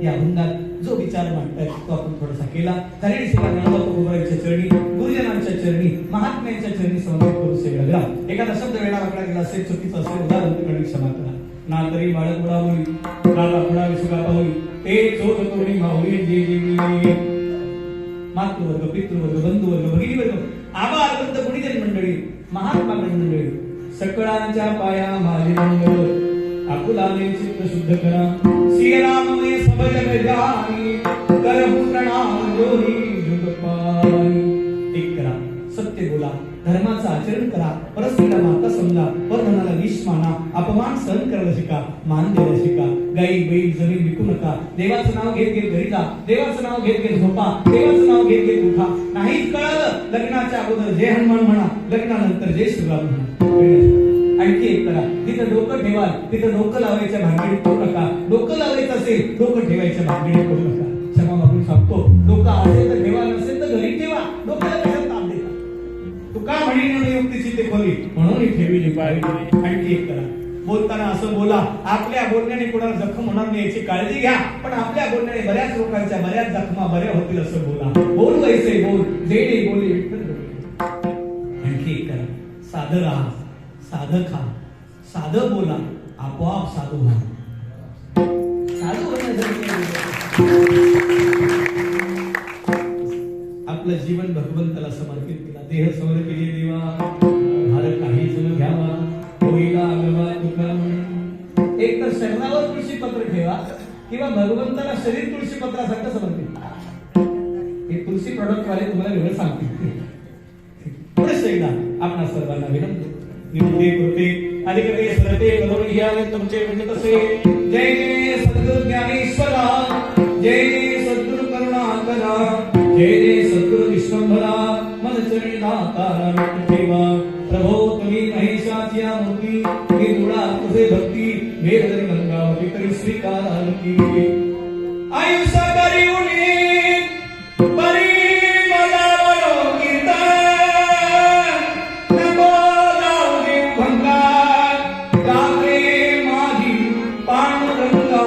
या अभंगात जो विचार मांडताय तो आपण थोडासा केला. तरी सेवा ज्ञानोबा चरणी, गुरुजनांच्या चरणी, महात्म्यांच्या चरणी समर्पित करू सेवा. एखादा शब्द वेळा वाकडा गेला असेल, चुकीचा असेल, उदाहरण क्षमा करा. ना तरी बाळक बुडा होईल, राजा बुडा विसुगाता होईल, ते चोर तोडी माहोई जे जे मातृवर्ग, पितृवर्ग, बंधुवर्ग, भगिनी वर्ग, आबा अर्पंत गुणीजन मंडळी, महात्मा मंडळी, सकळांच्या पाया माझे मंगळ, आकुलाने चित्त शुद्ध करा. श्रीरामने सब जग जानी, करहु प्रणाम जोनी जुग पानी. एक करा, सत्य बोला, धर्माचं आचरण करा, परस्त्रीला माता समजा, परधनाला विष माना, अपमान सहन करायला शिका, मान द्यायला शिका. गाई बैल जमीन विकू नका. देवाचं नाव घेत घेत घरी जा, देवाचं नाव घेत घेत झोपा, देवाचं नाव घेत घेत उठा. नाहीच कळालं, लग्नाच्या अगोदर जय हनुमान म्हणा, लग्नानंतर जय श्रीराम म्हणा. आणखी एक करा, तिथं डोकं ठेवाल तिथं डोकं लावायच्या भानगडीत करू नका. डोकं लावायचं असेल, डोकं ठेवायच्या भानगडीत करू नका. क्षमा मागून सांगतो, डोकं असेल तर ठेवा, नसेल तर घरी ठेवा. डोक्याला कशात ताप देता? तू का म्हणे युक्तीची ते खोली म्हणून ठेवली पाहिजे. आणखी एक करा, बोलताना असं बोला, आपल्या बोलण्याने कोणाला जखम होणार नाही याची काळजी घ्या, पण आपल्या बोलण्याने बऱ्याच लोकांच्या बऱ्याच जखमा बऱ्या होतील असं बोला. बोल वैसे बोल, जे जे बोले विठ्ठल बोले. आणखी एक करा, साधं राहा, साधं खा, साधं बोला, आपोआप साधू व्हा. साधू आपलं जीवन भगवंताला समर्पित केला. देह समर केले देवा, भार काही जण घ्यावा, होईला आगवा तुका म्हण. एक तर शरीरावर तुळशी पत्र ठेवा किंवा भगवंताला शरीर तुळशी पत्रासारखं समर्पित. हे तुळशी प्रॉडक्ट वाले तुम्हाला वेगळं सांगतील. पुढे एकदा आपणा सर्वांना विनंती, निवडे कृते अधिकते सरते करून घ्यावे तुमचे म्हणजे तसे. जय जय सद्गुरु ज्ञानेश्वरा, जय जय सद्गुरु करुणाकरा, जय जय सद्गुरु विश्वंभरा, मन चरणी दातारा ठेवा. प्रभो तुम्ही महेशाची मूर्ती, हे मुळा तुझे भक्ती, भेद जरी गंगावती तरी स्वीकारांती. आयुष्य करी उनी परी मला वरो कीर्तन, नको जाऊ दे भंगार, गाते माझी पांडुरंगा,